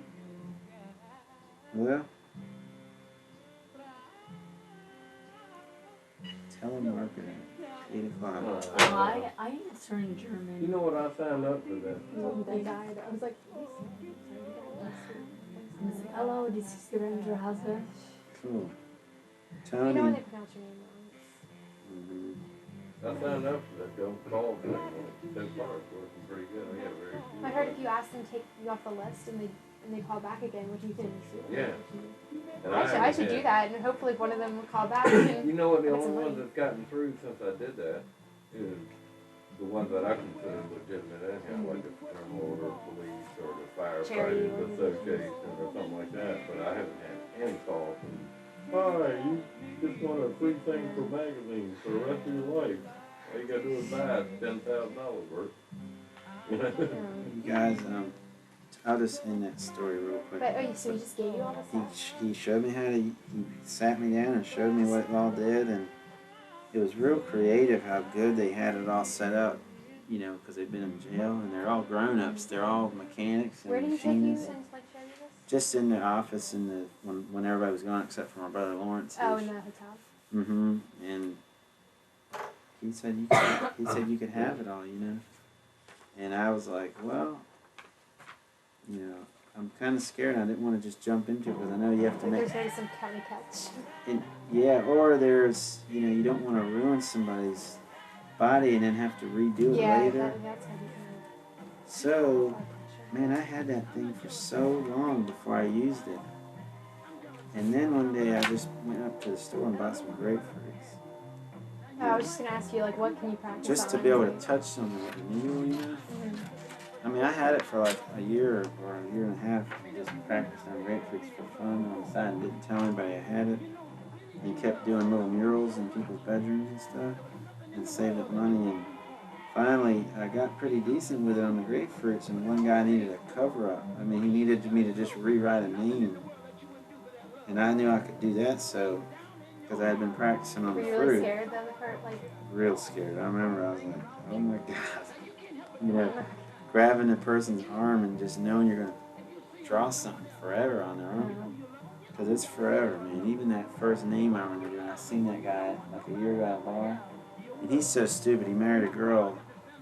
Telemarketing. 8 o'clock. I answer in German. You know what I signed up for that? That died. I was like, I was like, "Hello, this is the Ranger husband." Cool. you Tony. know when they pronounce your name wrong. Mhm. I signed up for that. Don't call thing. So far, it's working pretty good. I got very few. I heard if you ask them to take you off the list and they call back again, what do you think? Yeah. And I should do that, and hopefully one of them will call back. And You know what? The I'll get some only ones money. that's gotten through since I did that is the ones that I consider legitimate anyhow, like the Fraternal Order of Police or the Charity Firefighters organization. Association or something like that. But I haven't had any calls from, "Hi, you just want a free thing for magazines for the rest of your life. All you gotta do is buy $10,000 worth." You guys, I'll just end that story real quick. But so he just gave you all this stuff? He showed me he sat me down and showed me what it all did, and it was real creative how good they had it all set up, you know, because they've been in jail, and they're all grown-ups. They're all mechanics and Where do you take you machinists. since like show you this? Just in the office when everybody was gone except for my brother Lawrence. Oh, in the hotel. Mm-hmm. And he said you could have it all, you know. And I was like, well, you know, I'm kind of scared. I didn't want to just jump into it because I know you have to make. There's maybe some county catch. And, yeah, or there's, you know, you don't want to ruin somebody's body and then have to redo it later. That's gonna be good. So, man, I had that thing for so long before I used it. And then one day I just went up to the store and bought some grapefruits. Oh, I was just gonna ask you, like, what can you practice Just to on? be able to touch something with a needle, you know? I mean, I had it for like a year or a year and a half. I just practiced on grapefruits for fun on the side and didn't tell anybody I had it. And kept doing little murals in people's bedrooms and stuff and saved up money. And finally, I got pretty decent with it on the grapefruits. And one guy needed a cover up. I mean, he needed me to just rewrite a name. And I knew I could do that, so because I had been practicing on Were the you fruit. really scared though, the part, like? Real scared. I remember I was like, oh my God. You know, grabbing a person's arm and just knowing you're going to draw something forever on their arm. Because it's forever, man. Even that first name I remember when I seen that guy like a year ago at a bar. And he's so stupid. He married a girl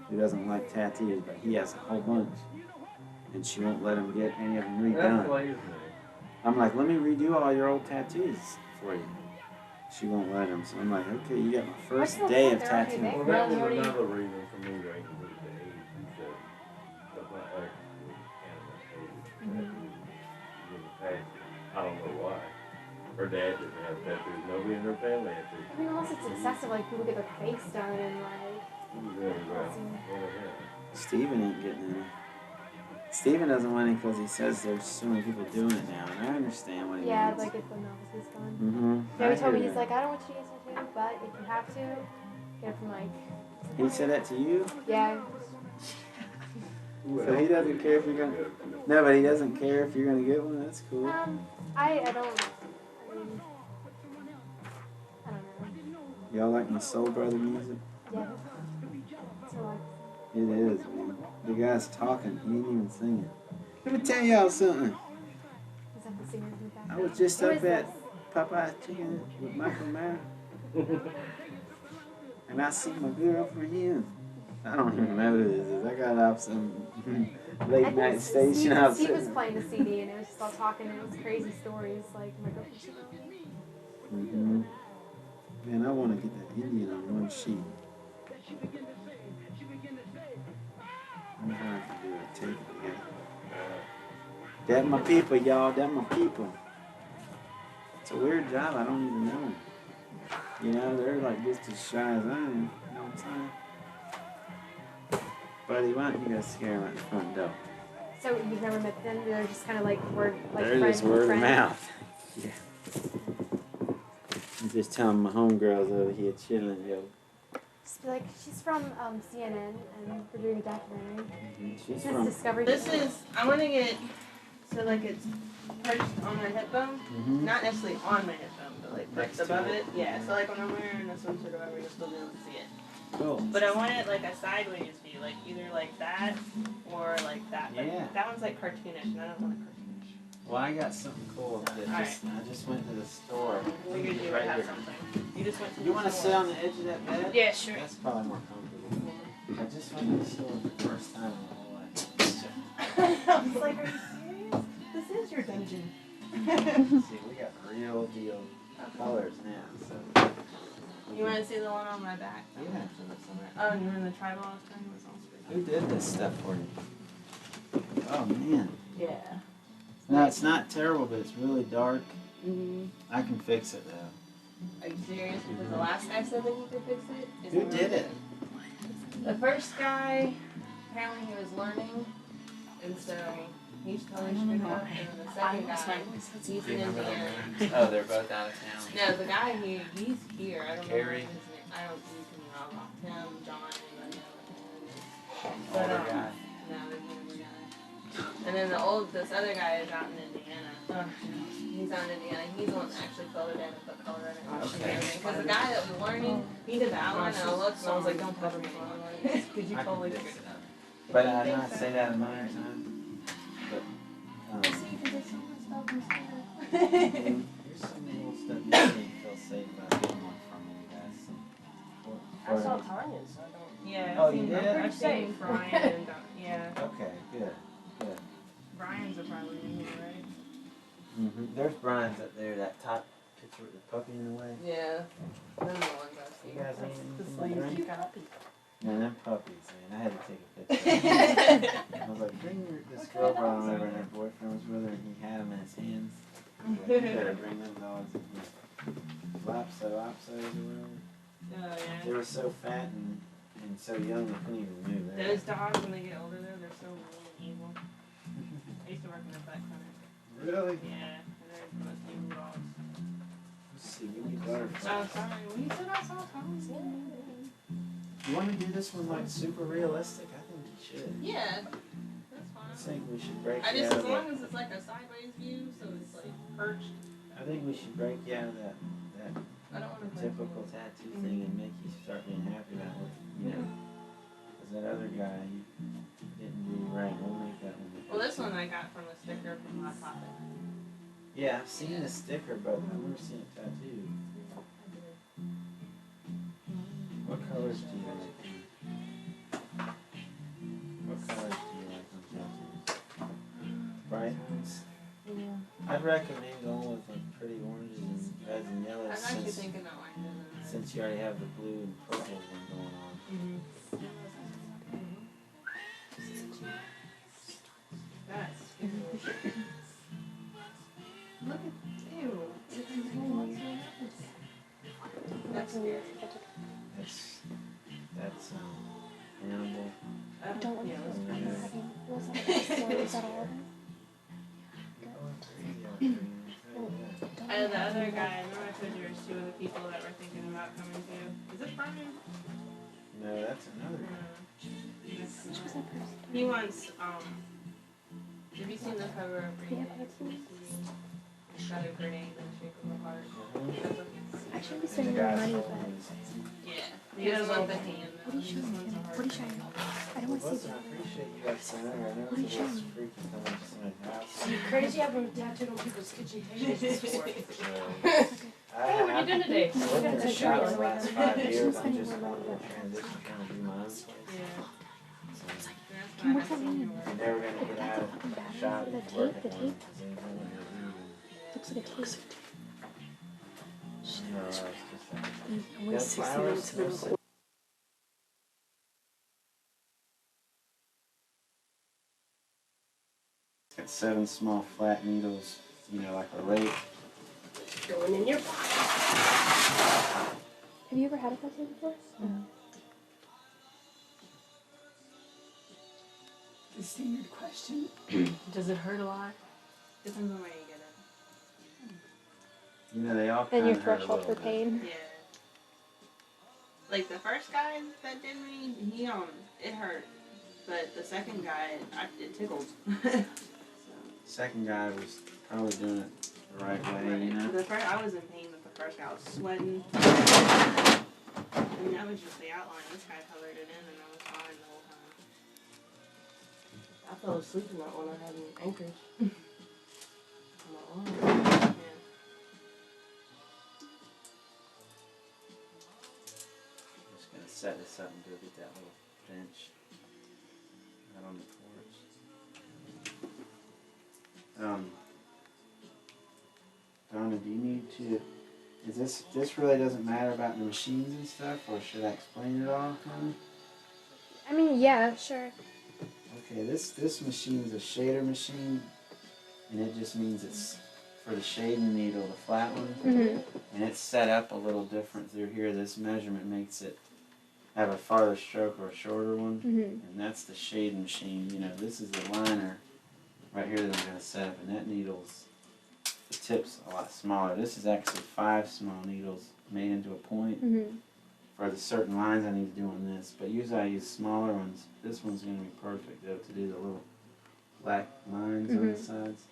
who doesn't like tattoos, but he has a whole bunch. And she won't let him get any of them redone. I'm like, let me redo all your old tattoos for you. She won't let him. So I'm like, okay, you got my first day of tattooing. Well, that was another reason for me to include the age. He said, but my ex was animal age. I don't know why. Her dad didn't have tattoos. Nobody in her family had tattoos. I mean, unless it's excessive, like people get their face done and like. Steven ain't getting any. Steven doesn't want any because he says there's so many people doing it now, and I understand what he means. Yeah, like if the novelty's gone. Mm-hmm. Yeah, he told me, he's like, I don't want you to get tattooed, but if you have to, get it from like. He said that to you? Yeah. So he doesn't care if you're gonna. No, but he doesn't care if you're gonna get one. That's cool. I don't. I mean, I don't know. Y'all like my Soul Brother music? Yeah. So like. It is, man. The guy's talking. He ain't even singing. Let me tell y'all something. Is that the singer in the background? I was just Who up is at this? Popeye's Chicken with Michael Mara. And I see my girl for him. I don't even know who this is. I got off some late night station out Steve there. was playing the CD and it was just all talking and it was crazy stories like my girlfriend should know. Man, I want to get that Indian on one sheet. I wonder how I can do it. Take it together. That my people, y'all. That my people. It's a weird job. I don't even know them. You know, they're like just as shy as I am. You know what I'm saying? Buddy, why don't you go scare them at the front door? So you've never met them? They're just kind of like word, like They're friend just to word of friend? mouth. Yeah. I'm just telling my homegirls over here chilling, yo. Just be like, she's from CNN and we're doing a documentary. She's This is from. Discovery. This Channel. is, I want to get, so like it's perched on my hip bone. Not necessarily on my hip bone, but like perched Next to above it. it. Yeah, so like when I'm wearing a swimsuit or whatever, you'll still be able to see it. Cool. But I want it like a sideways view, like either like that or like that. But Yeah. that one's like cartoonish, and I don't want it cartoonish. Well, I got something cool. That I just went to the store. I figured you would Right have here. something. You just went to You the want to store. sit on the edge of that bed? Yeah, sure. That's probably more comfortable. I just went to the store for the first time in my whole life. I was like, are you serious? This is your dungeon. See, we got real deal colors now, so. You want to see the one on my back? Yeah. Oh, and you're in the tribal I was telling you was all straight. Who did this stuff for you? Oh man. Yeah. No, it's not terrible, but it's really dark. Mm-hmm. I can fix it though. Are you serious? Because the last guy said that he could fix it. Is Who it did really it? The first guy, apparently he was learning, and so he's totally screwed up. And then the second guy, he's in Indiana. Oh, they're both out of town. No, the guy he's here. I don't know Carrie? his name. I don't. You can wrong off him, John, anybody else. Older guy. No, there's another guy. And then this other guy is out in Indiana. He's out in Indiana. He's the one that actually colored in and put color in it. Okay. Because the guy that was learning, he did the outline and I looked and I was like, don't cover me. Because you I can totally fix screwed it. it up. But I not say that a million times. But So you can do so much stuff and stuff. Here's some little stuff you need to feel safe about getting one from you guys. I saw Tanya's, so I don't. Yeah. Oh, I've you seen, did? I've seen Brian and yeah. Okay, good. Good. Brian's a probably new, right? There's Brian's up there, that top picture with the puppy in the way. Yeah. Them the ones I've You seen. guys That's ain't the anything sleeves to you drink? got. Man, them puppies, man. I had to take a picture. I was like, bring this girl brought him over and her boyfriend was with her and he had them in his hands. I was like, you better bring them dogs in here. Lopsos or whatever. Oh yeah. They were so fat and so young they couldn't even move. Those dogs, when they get older, though, they're so mean and evil. I used to work in a vet clinic. Really? Yeah, and they're the most evil dogs. Let's see, give me butterfly. Oh, sorry. When you said I saw Tom's, You want to do this one like super realistic? I think you should. yeah, that's I fine. think we should break I you just, out as of long that. as it's like a sideways view, so it's like perched. I think we should break you out of that I don't want to typical tattoo thing and make you start being happy about it. You know, because that other guy you didn't do right. We'll make that one. Well, this one I got from a sticker from Hot Topic. Yeah, I've seen the sticker, but I've never seen it tattooed. What colors do you like? What colors do you like on tattoos? Bright ones? Yeah. I'd recommend going with like pretty oranges and reds and I yellows was actually since, thinking about like this. since you already have the blue and purple one going on. That's scary. Look at ew. That's scary. That's animal. I don't want Yeah, to that's know pretty nice. having, was that the first one? Was that all of them? The other guy, remember I told you there's two other people that we're thinking about coming to. Is this Brian? No, that's another guy. Which was that person? He wants, have you seen the cover of Yeah, Grenade? but it's- It's got a grenade in the shape of a heart. That's what he's, Actually, we spending more money, but yeah. He doesn't want the hand what though. are you He showing just me? wants a heart. What are you showing me? I don't want to see Listen, I that. appreciate you guys coming over. I know What are you it's a little showing me? freaky coming to somebody's house. Crazy having tattooed on people's kitchen tables before. Hey, what are you doing today? I've lived in the That's shop true. the last 5 years. I'm Spending just more going money, to transition, trying to do my own place. Yeah. So, That's Can why we I've seen your you're work. never going to get out of Fucking the battery shop for the and tape, work the at one tape. because they know what you're doing. Looks like a tape. No, it's just like, I'm yeah, like 60 flowers, minutes to those- the It's got 7 small flat needles, you know, like a rake. Going in your pocket. Have you ever had a tattoo before? The standard question. Does it hurt a lot? Depends on where you get it. You know, they all And kind your of hurt a threshold little for bit. pain. Yeah. Like the first guy that did me, he it hurt, but the second guy, it tickled. So, Second guy was probably doing it the right way, you know? The first, I was in pain with the first guy. I was sweating. And that was just the outline. This guy colored it in, and I was fine the whole time. I fell asleep in that one. I had an anchors. On my arm. Yeah. I'm just gonna set this up and go get that little bench out on the porch. Donna, do you need to? Is this really doesn't matter about the machines and stuff, or should I explain it all, kind of? I mean, yeah, sure. Okay, this machine is a shader machine, and it just means it's for the shading needle, the flat one, and it's set up a little different through here. This measurement makes it have a farther stroke or a shorter one, and that's the shading machine. You know, this is the liner right here that I'm going to set up, and that needle's, the tip's a lot smaller. This is actually 5 small needles made into a point. For the certain lines I need to do on this, but usually I use smaller ones. This one's going to be perfect though to do the little black lines on the sides.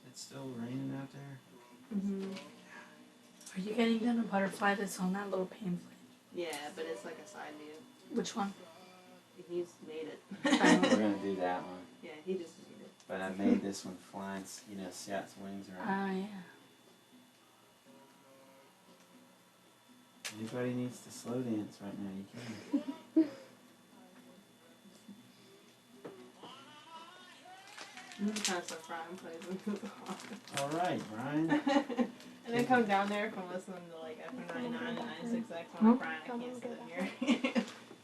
It's still raining out there. Are you getting done a butterfly that's on that little pamphlet? Yeah, but it's like a side view. Which one? He's made it. We're going to do that one. Yeah, he just made it. But I made this one flying, you know, see how its wings are. Oh yeah. Anybody needs to slow dance right now, you can. This is kind of stuff Brian plays with his arm. Alright, Brian. And then come down there from listening to like FM99 and 96X. I'm like, Brian, I can't sit in here.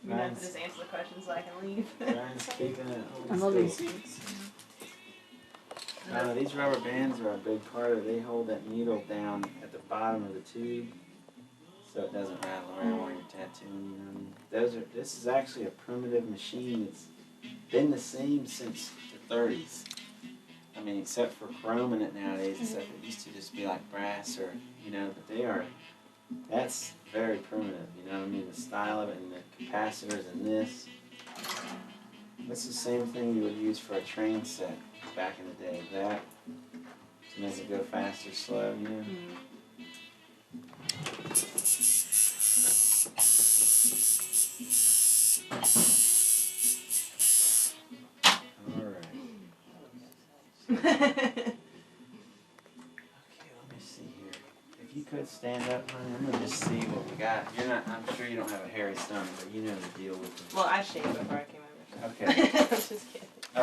You have to just answer the questions so I can leave. Brian's keeping it. I love these things. These rubber bands are a big part of it. They hold that needle down at the bottom of the tube so it doesn't rattle around while you're tattooing, you know. This is actually a primitive machine. It's been the same since the 30s. I mean, except for chrome in it nowadays, except it used to just be like brass or, you know, but that's very primitive, you know what I mean? The style of it and the capacitors and this. That's the same thing you would use for a train set back in the day. That to make it go fast or slow, you know? Alright. Okay, let me see here. If you could stand up, honey, I'm gonna just see what we got. I'm sure you don't have a hairy stomach, but you know the deal with it. Well, I shaved before I came over. Okay. I'm just kidding. Oh.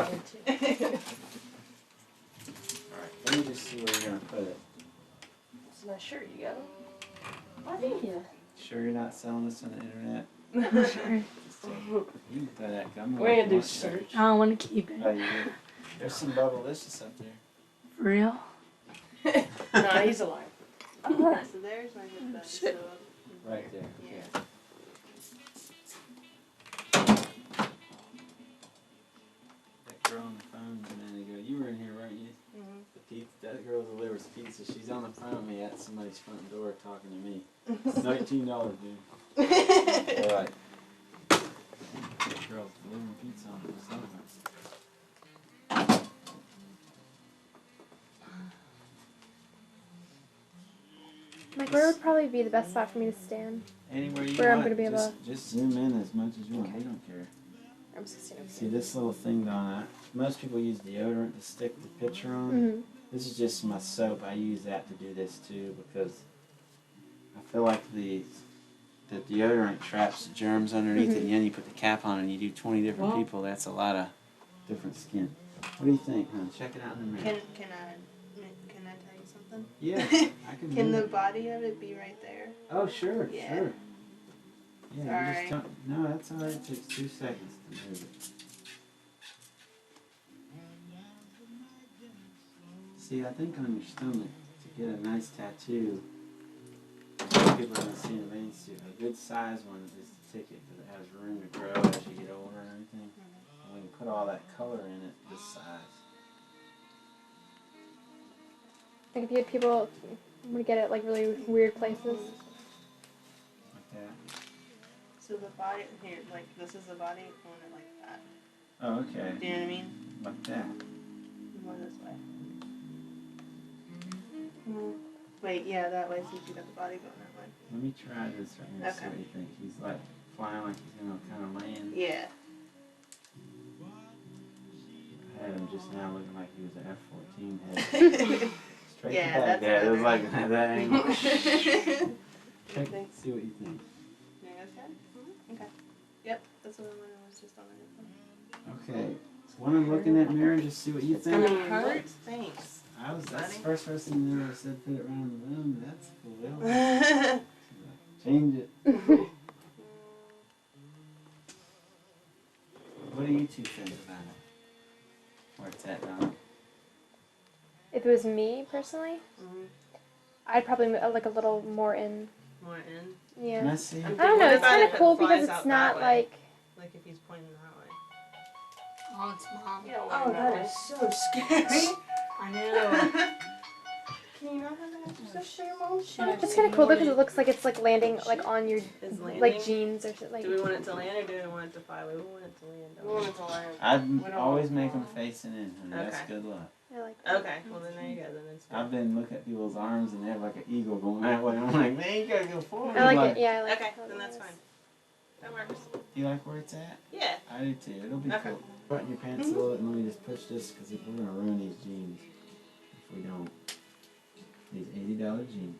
Alright, let me just see where you're gonna put it. It's my shirt, you got it? Why thank you? Sure you're not selling this on the internet? Sure. You can throw that gum We're away gonna do once. search. I don't want to keep it. Oh, you do? There's some Bubblicious up there. For real? No, he's alive. So there's my good bud. So, Right there. yeah. That girl on the phone a minute ago. You were in here, weren't you? Mm-hmm. The pizza. That girl delivers pizza. She's on the phone with me at somebody's front door talking to me. $19, dude. Alright. That girl's delivering pizza on the phone. Like, where would probably be the best spot for me to stand? Anywhere you Where I'm want. gonna be able Just zoom in as much as you want. We don't care. I'm 16. See this little thing, Donna? Most people use deodorant to stick the picture on. Mm-hmm. This is just my soap. I use that to do this too because I feel like the deodorant traps germs underneath it, and then you put the cap on and you do 20 different people. That's a lot of different skin. What do you think, hon? Check it out in the mirror. Can I tell you something? Yeah, I can. Can move the it. body of it be right there? Oh, sure, Yeah. sure. Yeah, you Sorry. just don't. No, that's all right. It takes 2 seconds to move it. See, I think on your stomach, to get a nice tattoo, people are going to see in a main suit. A good size one is the ticket because it has room to grow as you get older and everything. And we can put all that color in it this size. Like, if you had people would get it like really weird places. Like that. So the body here, like this is the body, going it like that. Oh, okay. Do you know what I mean? Like that. More this way. Wait, yeah, that way since you got the body going that way. Let me try this right here and see Okay. what you think. He's like flying like he's going to kind of land. Yeah. I had him just now looking like he was an F-14 head. Straight Yeah, to that's yeah, it was better. like that angle. Check, think? see what you think. Yeah, okay. Okay. Yep, that's what I was just on it. Okay, so when I'm looking at mirror, just see what you think. It hurts. Thanks. That's the buddy. first person that ever said put it around the room. That's cool. Change it. What do you two think about it? Where it's at, Donna? If it was me personally, I'd probably like a little more in. More in. Yeah. Can I see? I don't know. What It's about kind if of it cool flies because out it's that not way? like. Like if he's pointing that way. Oh, it's mom. You don't Oh, want that is so scary. I know. Can you not have that extra stuff for your mom? It's kind of cool though because it looks like it's like landing like on your Is landing? like jeans or something. Like. Do we want it to land or do we want it to fly? We want it to land. We want it to land. I'd don't always want make to them facing in, and that's Okay. good luck. I like that. Okay, well then there you go. Then it's good. I've been looking at people's arms and they have like an eagle going that way. I'm like, man, you gotta go forward. I like Like, it. Yeah, I like Okay, how then that that's is. fine. That works. Do you like where it's at? Yeah. I do too. It'll be Okay. cool. Button your pants a little bit and let me just push this because we're going to ruin these jeans if we don't. These $80 jeans.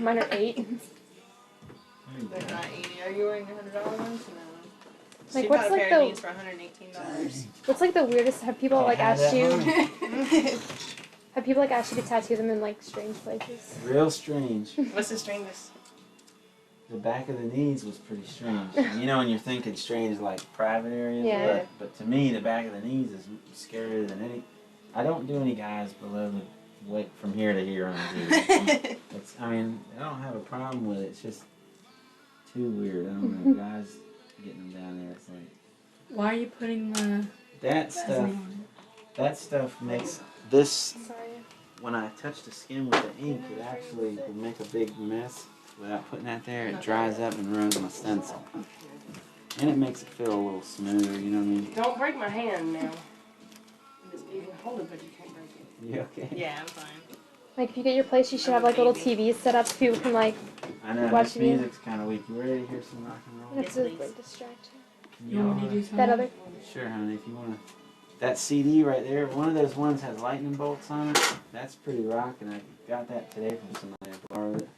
Mine are 8. There you They're go. not 80. Are you wearing the $100 ones? No. Like, She what's bought a like pair of the- jeans for $118. What's like the weirdest? Have people like Can't have asked that you? money. Have people like asked you to tattoo them in like strange places? Real strange. What's the strangest? The back of the knees was pretty strange. You know when you're thinking strange like private areas? Yeah. But to me, the back of the knees is scarier than any. I don't do any guys below the weight from here to here on the It's, I mean, I don't have a problem with it. It's just too weird. I don't know. Guys getting them down there, it's like. Why are you putting the That stuff, resin on that stuff makes this, Sorry. when I touch the skin with the ink, it actually will make a big mess. Without putting that there, it dries up and ruins my stencil. And it makes it feel a little smoother, you know what I mean? Don't break my hand now. You can hold it, but you can't break it. You okay? Yeah, I'm fine. Like if you get your place, you should have like little TVs set up so people can like. I know, Watch this you. music's kind of weak. You ready to hear some rock and roll? It's Yes, a please. like distraction. Can it? You want me to y'all- do something? That other. Sure, honey, if you want to. That CD right there, one of those ones has lightning bolts on it. That's pretty rock, and I got that today from somebody. I borrowed it.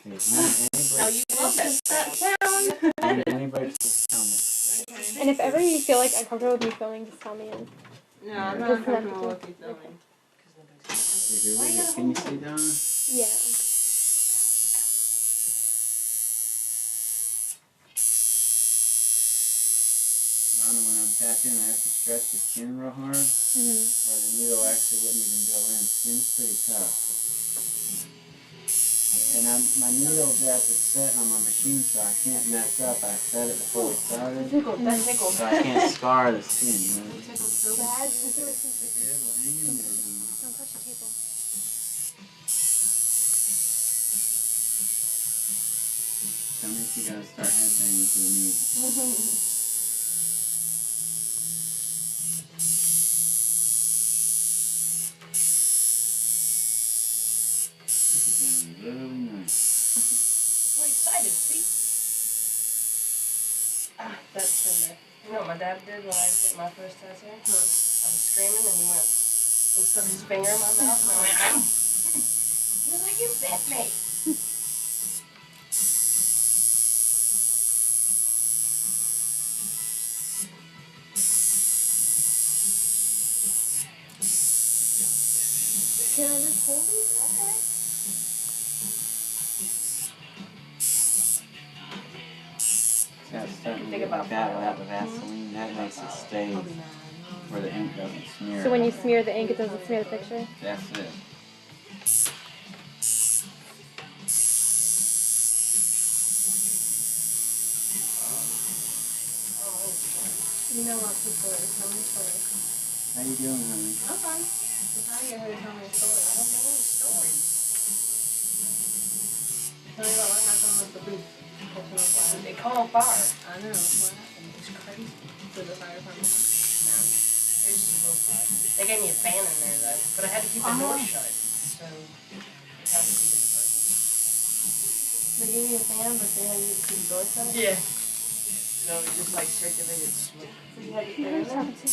Okay, Oh, you love that sound. anybody just tell me. Okay. And if ever you feel like uncomfortable with me filming, just tell me. And No, I'm not Just comfortable connect with you filming. Can you see, Donna? yeah. Donna, when I'm tattooing, I have to stretch the skin real hard, or the needle actually wouldn't even go in. Skin's pretty tough. And my needle depth is set on my machine, so I can't mess up. I set it before we started, That tickled. so I can't scar the skin, you know? Tickled so bad. If it is, well, hang in there, Donna. Don't touch the table. Tell me if you gotta start headbanging to the music. This is gonna be really nice. We're excited, see? Ah, that's tender. You know what my dad did when I did my first tattoo? I was screaming and he went and stuck his finger in my mouth and I went, "Ow." He was like, "You bit me." Can I just hold it? Okay. Yeah, it's starting to Think get about like that that. without the Vaseline. That makes it stay I'll be mad. where the ink doesn't smear. So when you smear the ink, it doesn't smear the picture. That's it. You know lots of stories. Tell me a story. How you doing, honey? I'm fine. I'm trying to get her to tell me a story. I don't know any stories. Tell me about what happened with the booth. Catching on fire. They caught on fire. I know. What happened? It's crazy. Did the fire department come? No, it was just a little fire. They gave me a fan in there though, but I had to keep the door shut. So it's how to keep it person. They gave you a fan, but they had you to keep the door shut? Yeah. So it just like circulated smoke. So you had to Who stay are you in there? talking to?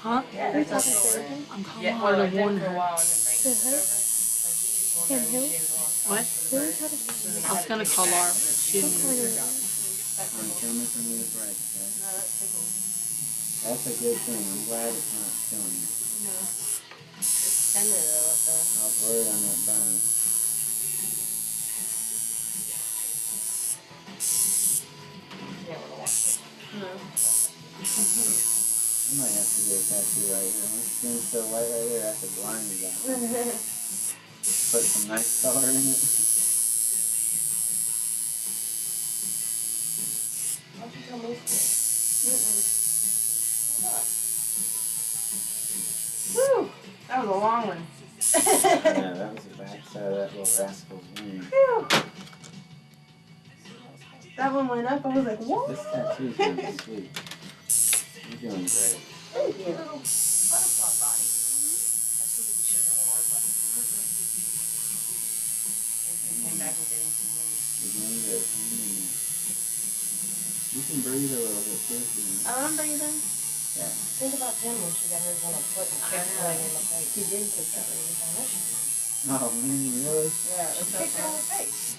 Huh? Yeah, Who are you that's talking not to? story. I'm calling Yeah, her well, I to did warn for a her. while and then Banks To took who? over. Like we used one Kim and who? she was lost. What? Who are you talking to? So then I was had to gonna take it call back, Laura. but She she didn't didn't answer. pick up. Honey, tell me if I need a break, okay? No, that's tickled. That's a good thing. I'm glad it's not killing you. No. It's tender though up there. I was worried on that burn. You don't want to watch it. No. I might have to get a tattoo right here. My skin's so white right there, I could blind you guys. Put some nice color in it. Why don't you tell me school? Woo! That was a long one. Yeah, that was the backside of that little rascal's wing. Phew. That one went up. I was like, what? This tattoo's gonna be sweet. You're doing great. Thank you. Little butterfly body. I still think you should have got a large button. back and get in some wind. You're doing good. You can breathe a little bit too. I'm breathing. Yeah. Think about Jen when she got hers on her foot and kicked the lady in the face. She did kick that lady. Oh man, really? Yeah, She that's kicked her in okay. the face.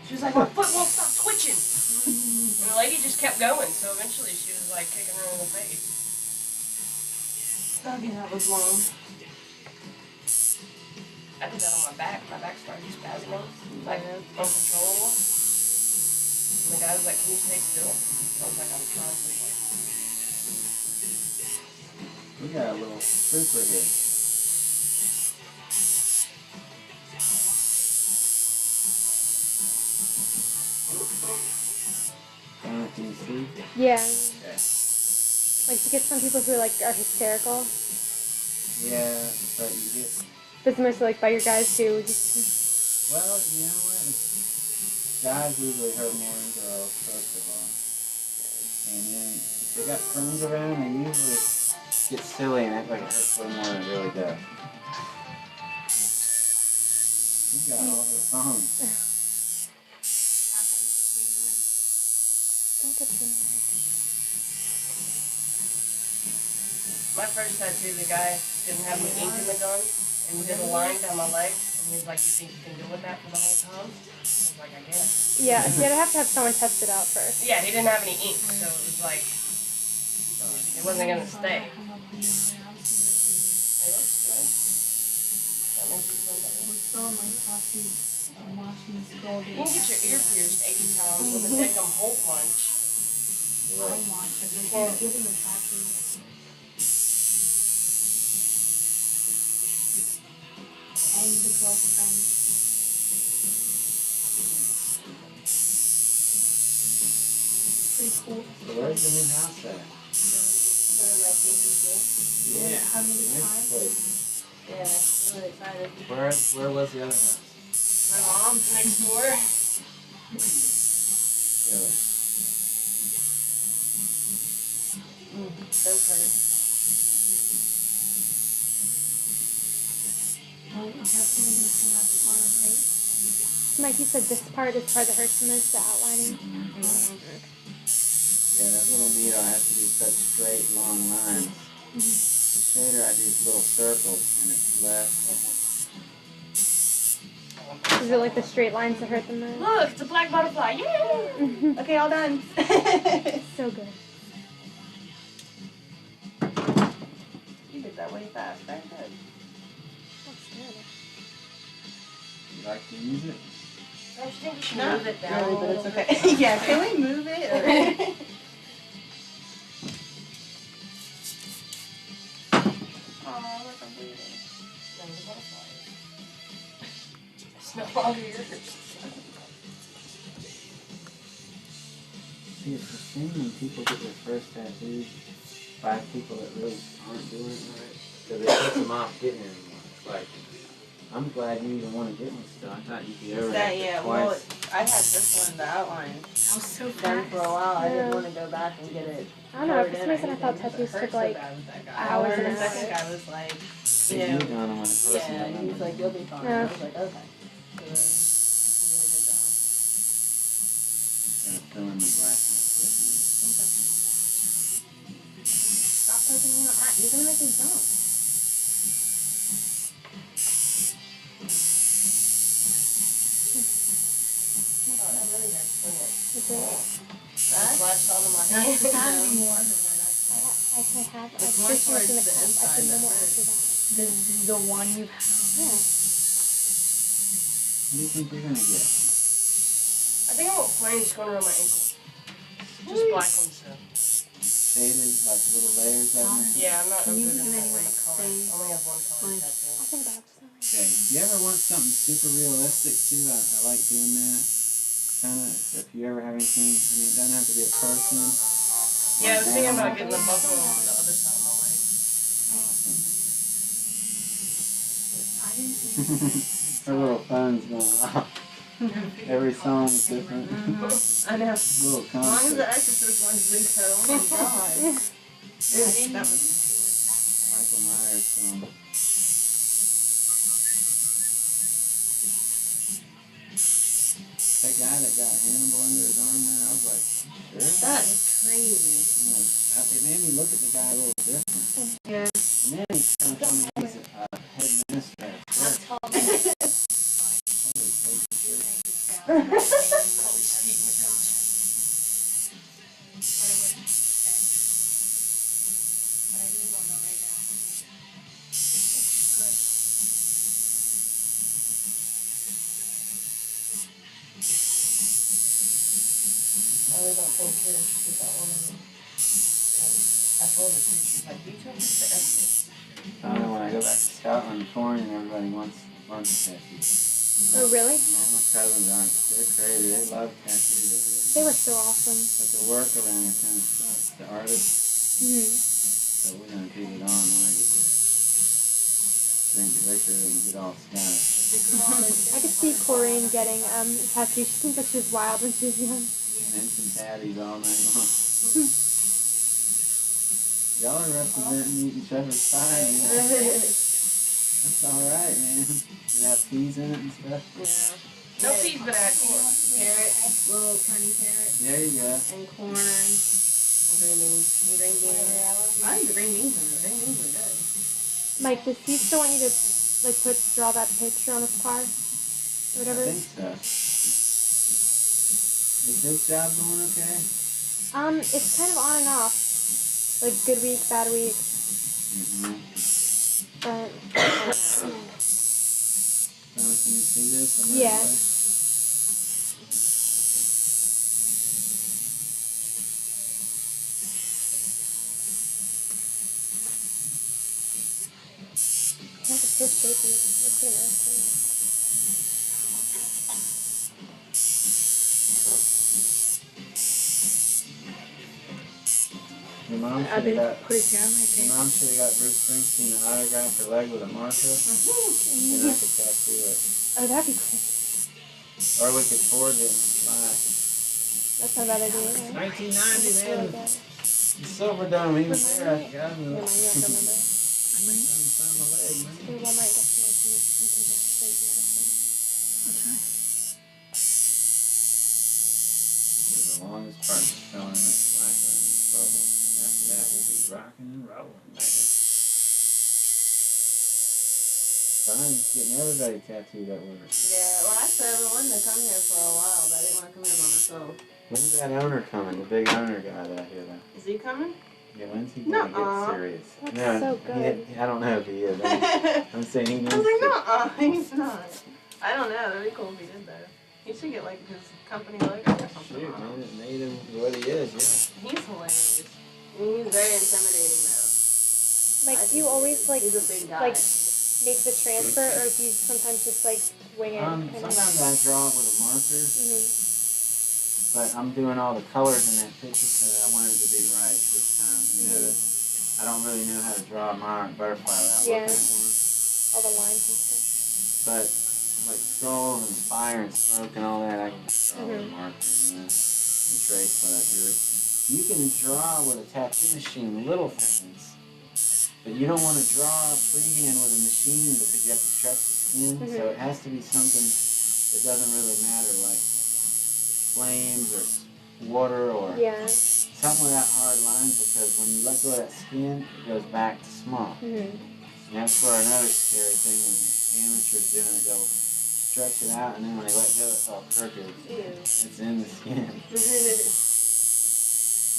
She was like, my foot won't stop twitching. And the lady just kept going, so eventually she was like kicking her in the face. Okay, that was long. I did that on my back. My back started spasming, like uncontrollable. And the guy was like, can you stay still? I was like, I'm trying to. We got a little trooper here. Donna, can you see? Yeah. Okay. Like you get some people who like are hysterical, Yeah, but you get. but it's mostly like bigger guys who Well, you know what? Guys usually hurt more than girls, first of all. And then if they got friends around, they usually get silly and act like it hurts way more than it really does. You got all the phones. don't get too mad. My first tattoo, the guy didn't have any ink in the gun, and he did a line down my leg, and he was like, you think you can deal with that for the whole time? I was like, I guess. Yeah, you gotta have to have someone test it out first. Yeah, he didn't have any ink, so it was like, it wasn't gonna stay. It looks good. That makes you feel better. We're still in my coffee. I'm watching this girl You can get your ear pierced 80 times with a Deckham hole punch. I watch it. They can give him a tattoo. And the girlfriend. Pretty cool. So where's the new house at? Yeah. How many Nice times? place. Yeah, really excited. Where was the other house? My mom's next door. Really? So pretty. Well, we're definitely gonna hang out tomorrow, right? Mike, you said this part is part that hurts the most, the outlining. Yeah, that little needle has to be such straight, long lines. The shader, I do little circles, and it's left. Is it like the straight lines that hurt the most? Look, it's a black butterfly. Yay! Okay, all done. So good. You did that way fast. Very good. That's good. You like to use it? Don't you think you should Not move it down really, a but little it's bit? okay. Yeah, can we move it? Or? Oh, look, I'm bleeding. No, the butterfly. It's no longer yours. See, it's a shame when people get their first tattoos by people that really aren't doing it right. Because it puts them off getting it anymore. It's like, I'm glad you even want to get one still. I thought you could ever That, have it yeah, twice. well, I had this one, the outline, That was so done for a while. I didn't Yeah. want to go back and get it. I don't know, for colored some in or reason I thought anything, tattoos but it took hurt so like bad with that guy. hours and The second hours. guy was like, They you know, moved on when the person yeah, got he was number. like, you'll be fine. Yeah. I was like, okay. So then he did a good job. Gotta fill in the black real quick. Stop poking me in the eye. You're gonna make me jump. Oh, that really hurts, doesn't it? Is it? That flashed onto my That's hand. the time more. I can have, It's I've more just towards in the the cup. I inside can no that more hurts. after that. The one you have. Yeah. What do you think you're gonna get? I think I want flames going around my ankle. Just black ones though. Shaded, like little layers of them? Yeah, I'm not Can real you good think in of any, the like, color. things, I only have one color like- tattoo. I'll think about it. Just Okay, if you ever want something super realistic too, I like doing that. Kinda, if you ever have anything, I mean, it doesn't have to be a person. Yeah, I was thinking about Animal. getting the buffalo on the other side of my leg. Awesome. I didn't think Her little phone's going off. Every song's different. I know. As Little long as the concert. Exorcist one's been cut, oh my god. That was Michael Myers song. guy that got Hannibal under his arm there? I was like, sure. That is crazy. It made me look at the guy a little different. Yeah. And then he kind of told me he's a head minister at church. Holy I really don't think Karen should put that one on. I told her to. She's like, you took this to Essex. I don't know, when I go back to Scotland, foreign, and everybody wants tattoos. Oh, really? All my cousins aren't. They're crazy. They love tattoos over there. They were so awesome. But the work around here kind of sucks. The artists. So we're going to keep it on when I get there. Drink liquor and get all Scottish. I could see Corinne getting tattoos. She seems like she was wild when she was young. Mention tatties all night long. Y'all are representing each other's time, man. That's alright, man. Did it have peas in it and stuff? Yeah. No peas, but I had carrot, little tiny carrot. There you go. And corn. And green beans. And green beans. I like the green beans in it. Green beans are good. Mike, does he still want you to like draw that picture on his car? Or whatever? I think so. Is his job going okay? It's kind of on and off. Like good week, bad week. But I don't know. So can you see this? Yeah. It's so shaky. It looks like an earthquake. Your mom should have got Bruce Springsteen to autograph her leg with a marker, and I could tattoo it. Oh, that'd be cool. Or we could forge it and buy it. That's not a bad idea. Right? 1990, That's man. really good. The Silver Dome, he was there. I got him. Never mind, you don't remember. Found my leg, man. Go to Walmart and get some medicine. I'll try. This is the longest part of filling this black in these bubbles. And after that, we'll be rocking and rolling, man. Brian's getting everybody tattooed that way. Yeah, well, I said I wanted to come here for a while, but I didn't want to come here by myself. When's that owner coming? The big owner guy out here, though. Is he coming? Yeah, when's he gonna Nuh-uh. get serious? That's so good. I don't know if he is. I'm saying he I needs was like, to. no, he's not. I don't know. That'd be cool if he did that. He should get like his company logo or something. Shoot, on him. man, it made him what he is, yeah. He's hilarious. I mean, he's very intimidating though. Like, do you always like He's a big guy. make the transfer, or do you sometimes just like wing it? Sometimes I draw it with a marker, but I'm doing all the colors in that picture, so I wanted it to be right this time. You know, I don't really know how to draw my butterfly without looking at one. All the lines and stuff. But like skulls and spire and stroke and all that, I can just draw with a marker, you know, and trace what I drew. You can draw with a tattoo machine little things, but you don't want to draw freehand with a machine because you have to stretch the skin. So it has to be something that doesn't really matter, like flames or water or something without hard lines, because when you let go of that skin, it goes back to small. And that's where another scary thing when amateurs doing it, they'll stretch it out, and then when they let go, it's all crooked. It's in the skin.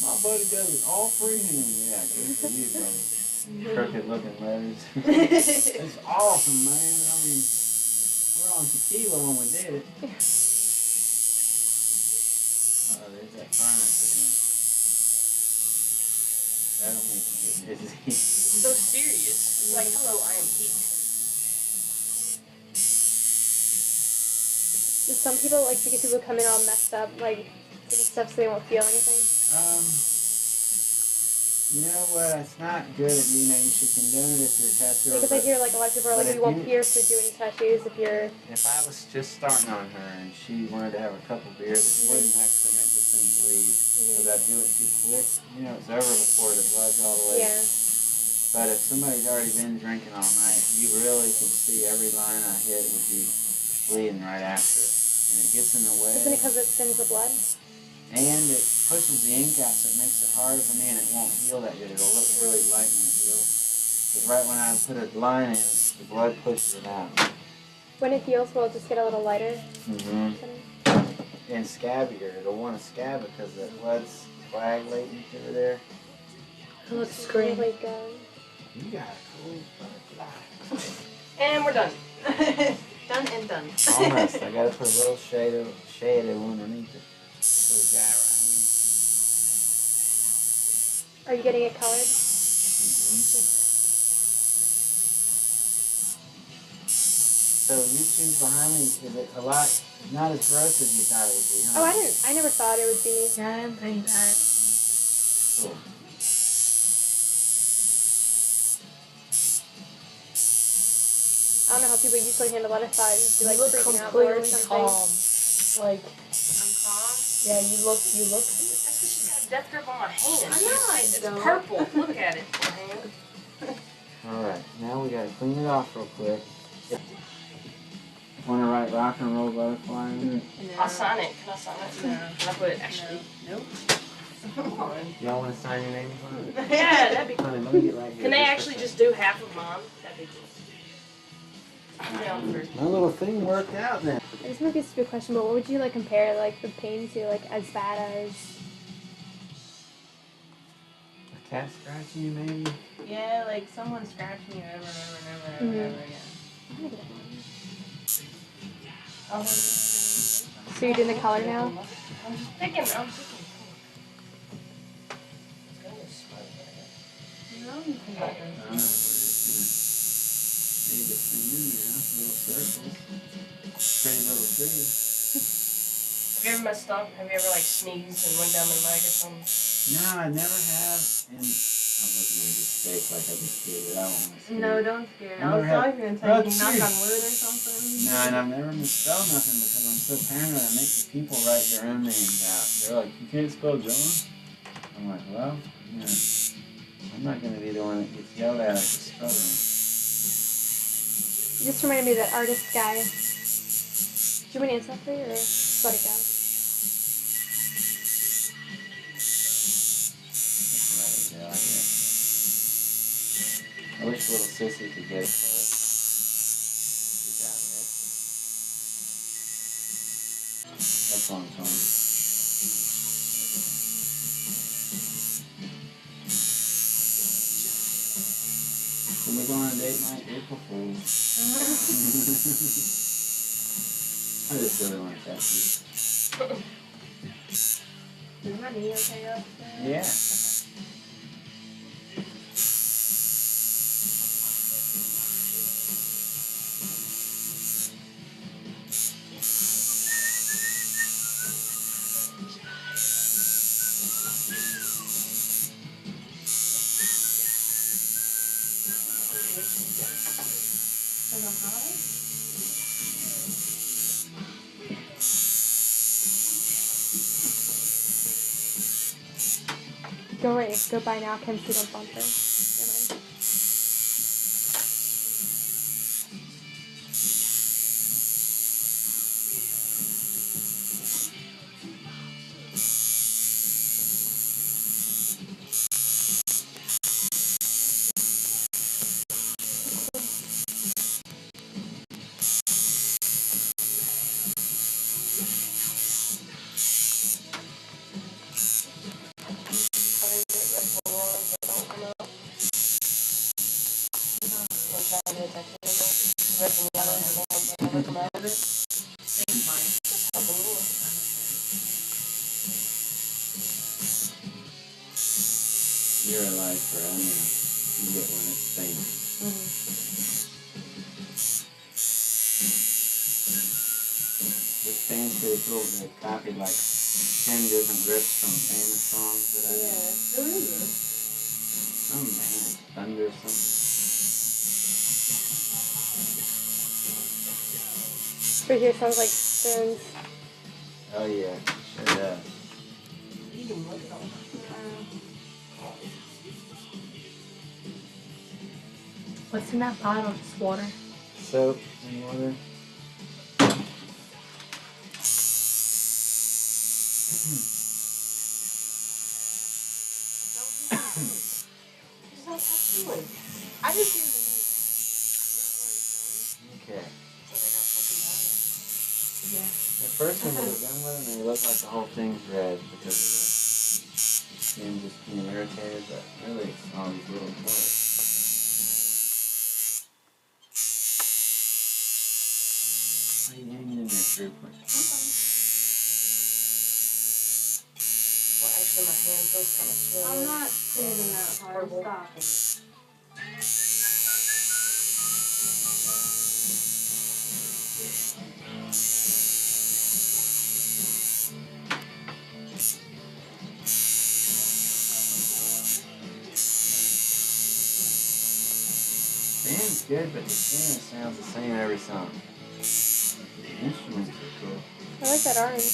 My buddy does it all freehand. Yeah, good for you, buddy. Crooked looking letters. It's awesome, man. I mean, we're on tequila when we did it. Oh, there's that furnace again. That'll make you get busy. So serious. It's like, hello, I am heat. Do some people like to get people come in all messed up, like doing stuff so they won't feel anything? You know what? It's not good. You know, you should condone it if you're a tattooer. Because I hear like a lot of people are like, you won't pierce or do any tattoos if you're. If I was just starting on her and she wanted to have a couple beers, it wouldn't actually make this thing bleed. Because I'd do it too quick. You know, it's over before the blood's all the way. Yeah. But if somebody's already been drinking all night, you really can see every line I hit would be bleeding right after it. and it gets in the way. Isn't it because it thins the blood? And it pushes the ink out, so it makes it harder for me, and it won't heal that good. It'll look really light when it heals. Because right when I put a line in, the blood pushes it out. When it heals, will it just get a little lighter? Mm-hmm. And scabbier. It'll want to scab it because the blood's coagulating through there. Let's scream. Really good. You got a cool butterfly. And we're done. Done and done. Almost. I gotta put a little shade underneath it. Little guy right here. Are you getting it colored? So YouTube's behind me. Is it a lot? Not as gross as you thought it would be, huh? Oh, I never thought it would be. Yeah, I didn't think that. Cool. I don't know how people usually handle it. I thought you'd be like You look freaking out more or completely something. calm. Like, I'm calm. yeah, you look. That's because she's got a death grip on my hand. I know, It's don't. purple. Look at it. My hand. Alright, now we gotta clean it off real quick. Wanna write rock and roll butterfly in it? I'll sign it. Can I sign it? No. Can I put it actually? Nope. Come on. Y'all wanna sign your names on it? Yeah, that'd be cool. Honey, let me get right here. Can they just for actually a just do half of mine? That'd be cool. I'm down for second. My little thing worked out then. This might be a stupid question, but what would you like compare like the pain to, like as bad as? A cat scratching you maybe? Yeah, like someone scratching you over and over and over and over, and over again. Oh, So you're doing the color now? I'm just thinking. No, you can get We're this. just gonna fade this thing in now. Little circles. Pretty little tree. Have you ever messed up? Have you ever like sneezed and went down the leg or something? No, I never have. And I was gonna be fake like I just did, but I won't scare No, you. don't scare. I I was never had- talking until you knock serious. on wood or something. No, and I've never misspelled nothing because I'm so paranoid. I make the people write their own names out. They're like, you can't spell John? I'm like, well, you know, I'm not going to be the one that gets yelled at for spelling. You just reminded me of that artist guy. Do you want me to answer that for you or just let it go? Just let it go, I guess. I wish little sissy could get close. You got this. That's all I'm telling you. So we're going on a date night, April Fools. I just really want to catch Is my knee okay up there? you. Yeah. Is it high? Go away. Go by now. Kim, so don't bump her. Never mind. It's fine. You're alive for only you get when it's famous. This band's pretty cool. They copied like 10 different riffs from famous songs that I did. Really good. Some band, Thunder or something. Right here sounds like Stones. Oh yeah, sure does. You can look at all. What's in that bottle? Just water. Soap and water. I just see Okay. but I got fucking water. The first one that was done with them, they look like the whole thing's red because of the skin just being irritated, but really it's all these little colors. How are you hanging in there, Trooper? Well, actually, my hand feels kind of swollen. I'm not squeezing that hard. Stop. Band's good, but the singer sounds the same every song. The instruments are cool. I like that orange.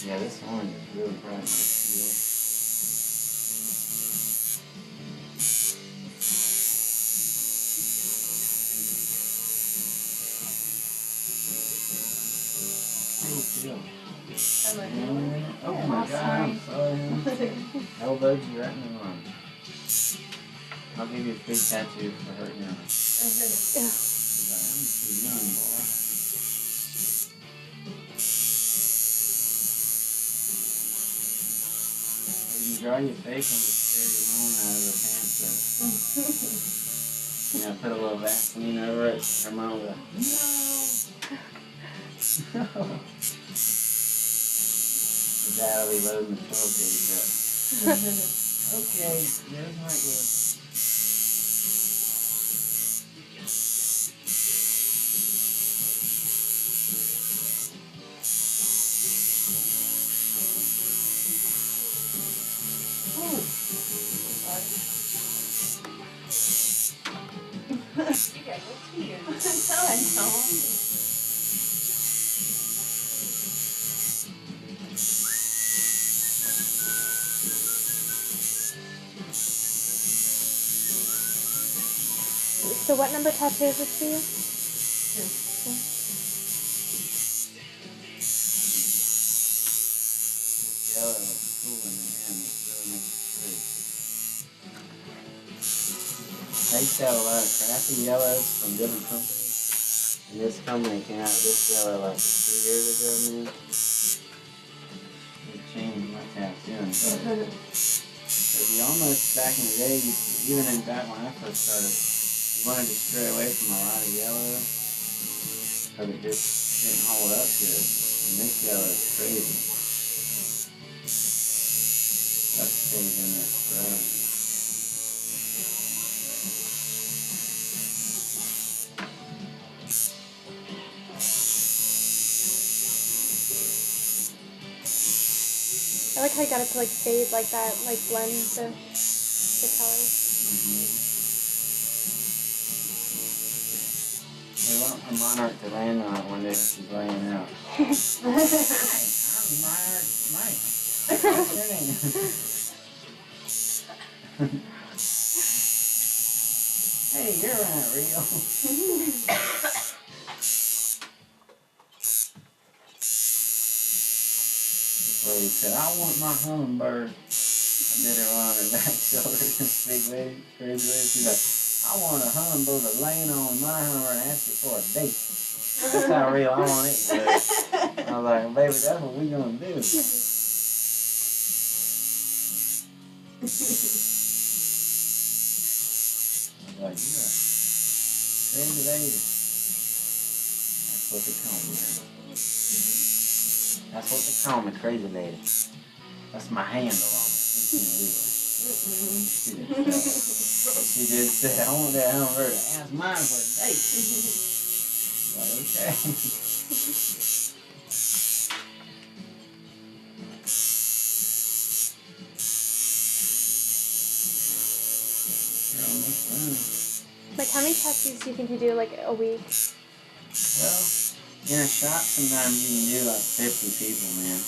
Yeah, this orange is really bright and teal. How do you feel? Oh my god, I'm sorry. Elbowed you right in the arm. I'll give you a free tattoo for hurting your arm. Ugh. He's like, I'm too young, boy. You can draw your face on the scared your moan out of her pants. You know, put a little Vaseline over it. Her mom will be like, no. No. Your dad will be loading the 12 gauge up. Okay, there's my glove. You got good tears. I know. So what number tattoo is this for you? Yellow looks cool in the hand. It really makes it pretty. I used to have a lot of crappy yellows from different companies. And this company came out with this yellow like 3 years ago, man. It changed my tattooing. But you almost, back in the day, even in back when I first started, you wanted to stray away from a lot of yellow. Because it just didn't hold up good. And this yellow is crazy. That stays in there forever. I like how you got it to like fade like that, like blend the colors. We want a monarch to land on it one day when she's laying out. Hi, I'm Monarch Mike. What's your name? Hey, you're not real. This lady said, I want my hummingbird. I did her on her back shoulder. This big lady, crazy lady, she's like, I want a hummingbird laying on my hummer and ask it for a date. That's how real I want it to be. I was like, baby, that's what we gonna do. I was like, you're a crazy lady. That's what they call me. That's what they call me, crazy lady. That's my handle on it. She did say, I want that hummingbird to ask mine for a date. Like, okay. You're almost done. Like how many tattoos do you think you do like a week? Well, in a shop sometimes you can do like 50 people, man.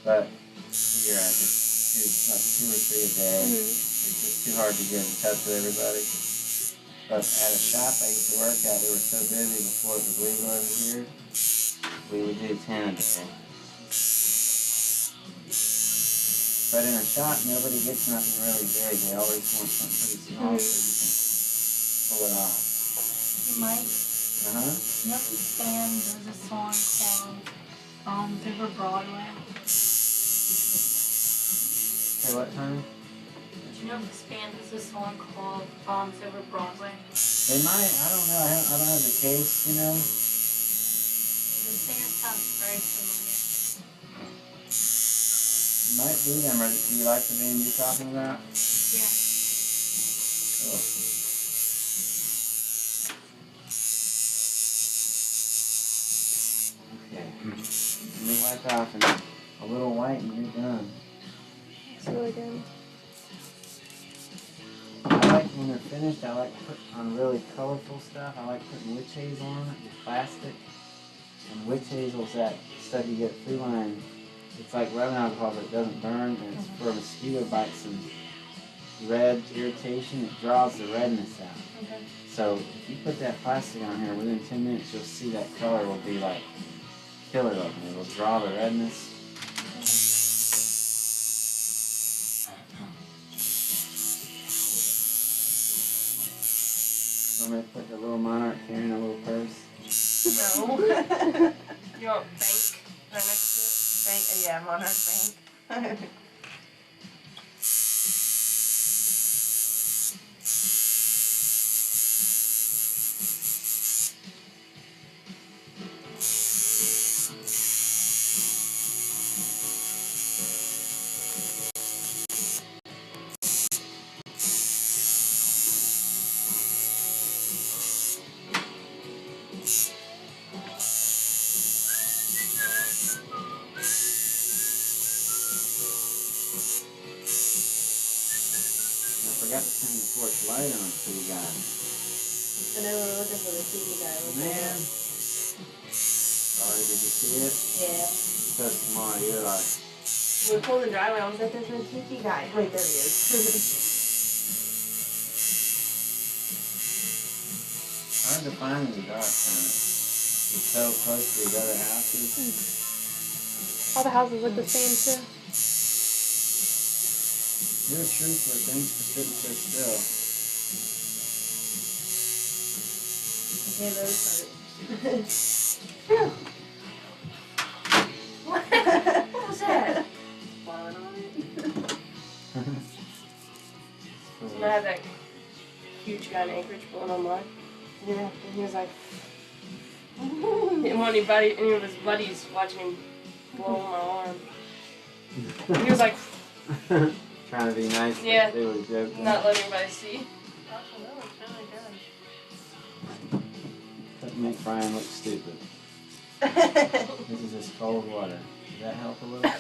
But here I just do like 2 or 3 a day. It's just too hard to get in touch with everybody. But at a shop I used to work at, we were so busy before it was legal over here. we would do 10 a day. But in a shop, nobody gets nothing really big. They always want something pretty small so you can pull it off. You might. Uh-huh. You know the stand, there's a song called Over Broadway. Hey, what time? Do you know if this band has a song called Bombs Over Broadway? They might. I don't know. I don't have the case, you know. The singer sounds very familiar. It might be them. Or do you like the band you're talking about? Yeah. Cool. Okay. Let me wipe off and a little white and you're done. It's really good. I like when they're finished, I like putting on really colorful stuff. I like putting witch hazel on it with plastic. And witch hazel's that stuff you get at Food Line. It's like rubbing alcohol, but it doesn't burn, and it's for mosquito bites and red irritation. It draws the redness out. Okay. So if you put that plastic on here, within 10 minutes you'll see that color will be like killer looking. It'll draw the redness. I'm going to put the little monarch here in a little purse. No. You want bank right next to it? Bank? Yeah, Monarch Bank. I forgot to turn the porch light on for you guys. I know we were looking for the TV guy. Man. Sorry, did you see it? Yeah. So small, you're like, When we pulled the driveway, I was like, there's no TV guy. Wait, there he is. hard to find in the dark, kind of. It's so close to these other houses. All the houses look the same too. You're a trooper, thanks for sitting so still. Okay, those hurt. Phew. What was that? Falling on it? I had that huge guy in Anchorage pulling on mine. Yeah, and he was like, and any of his buddies watching him blow on my arm. And he was like, Trying to be nice, but Yeah. they were joking. not letting anybody see. Couldn't make Brian look stupid. This is just cold water. Does that help a little? Yeah.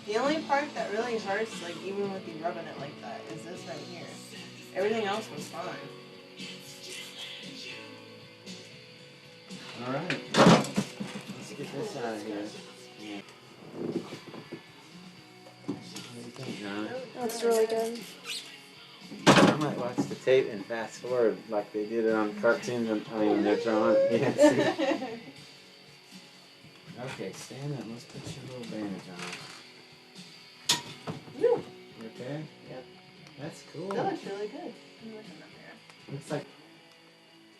The only part that really hurts, like even with you rubbing it like that, is this right here. Everything else was fine. Alright. Let's get this out of here. Yeah. What do you think, Donna? That's really good. I might watch the tape and fast forward like they did it on cartoons when they're drawing. Yeah, see? Okay, stand up. Let's put your little bandage on. You okay? Yep. That's cool. That looks really good. I'm looking up there. Looks like,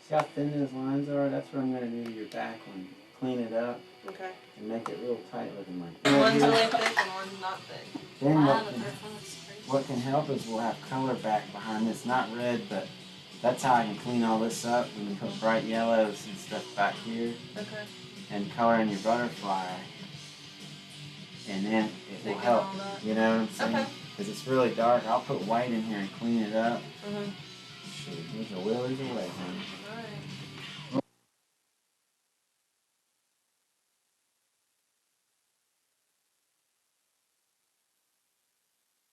see how thin those lines are? That's what I'm going to do to your back one. Clean it up Okay. and make it real tight looking like One's that. really thick and one's not thick. Then Wow, what the can, first one looks crazy. what can help is we'll have color back behind this. Not red, but that's how I can clean all this up. We can put bright yellows and stuff back here Okay. and color in your butterfly. And then it will Thicken help. all that. You know what I'm saying? Okay. Because it's really dark. I'll put white in here and clean it up. Mm-hmm. Shoot, these are willies away, honey. Alright.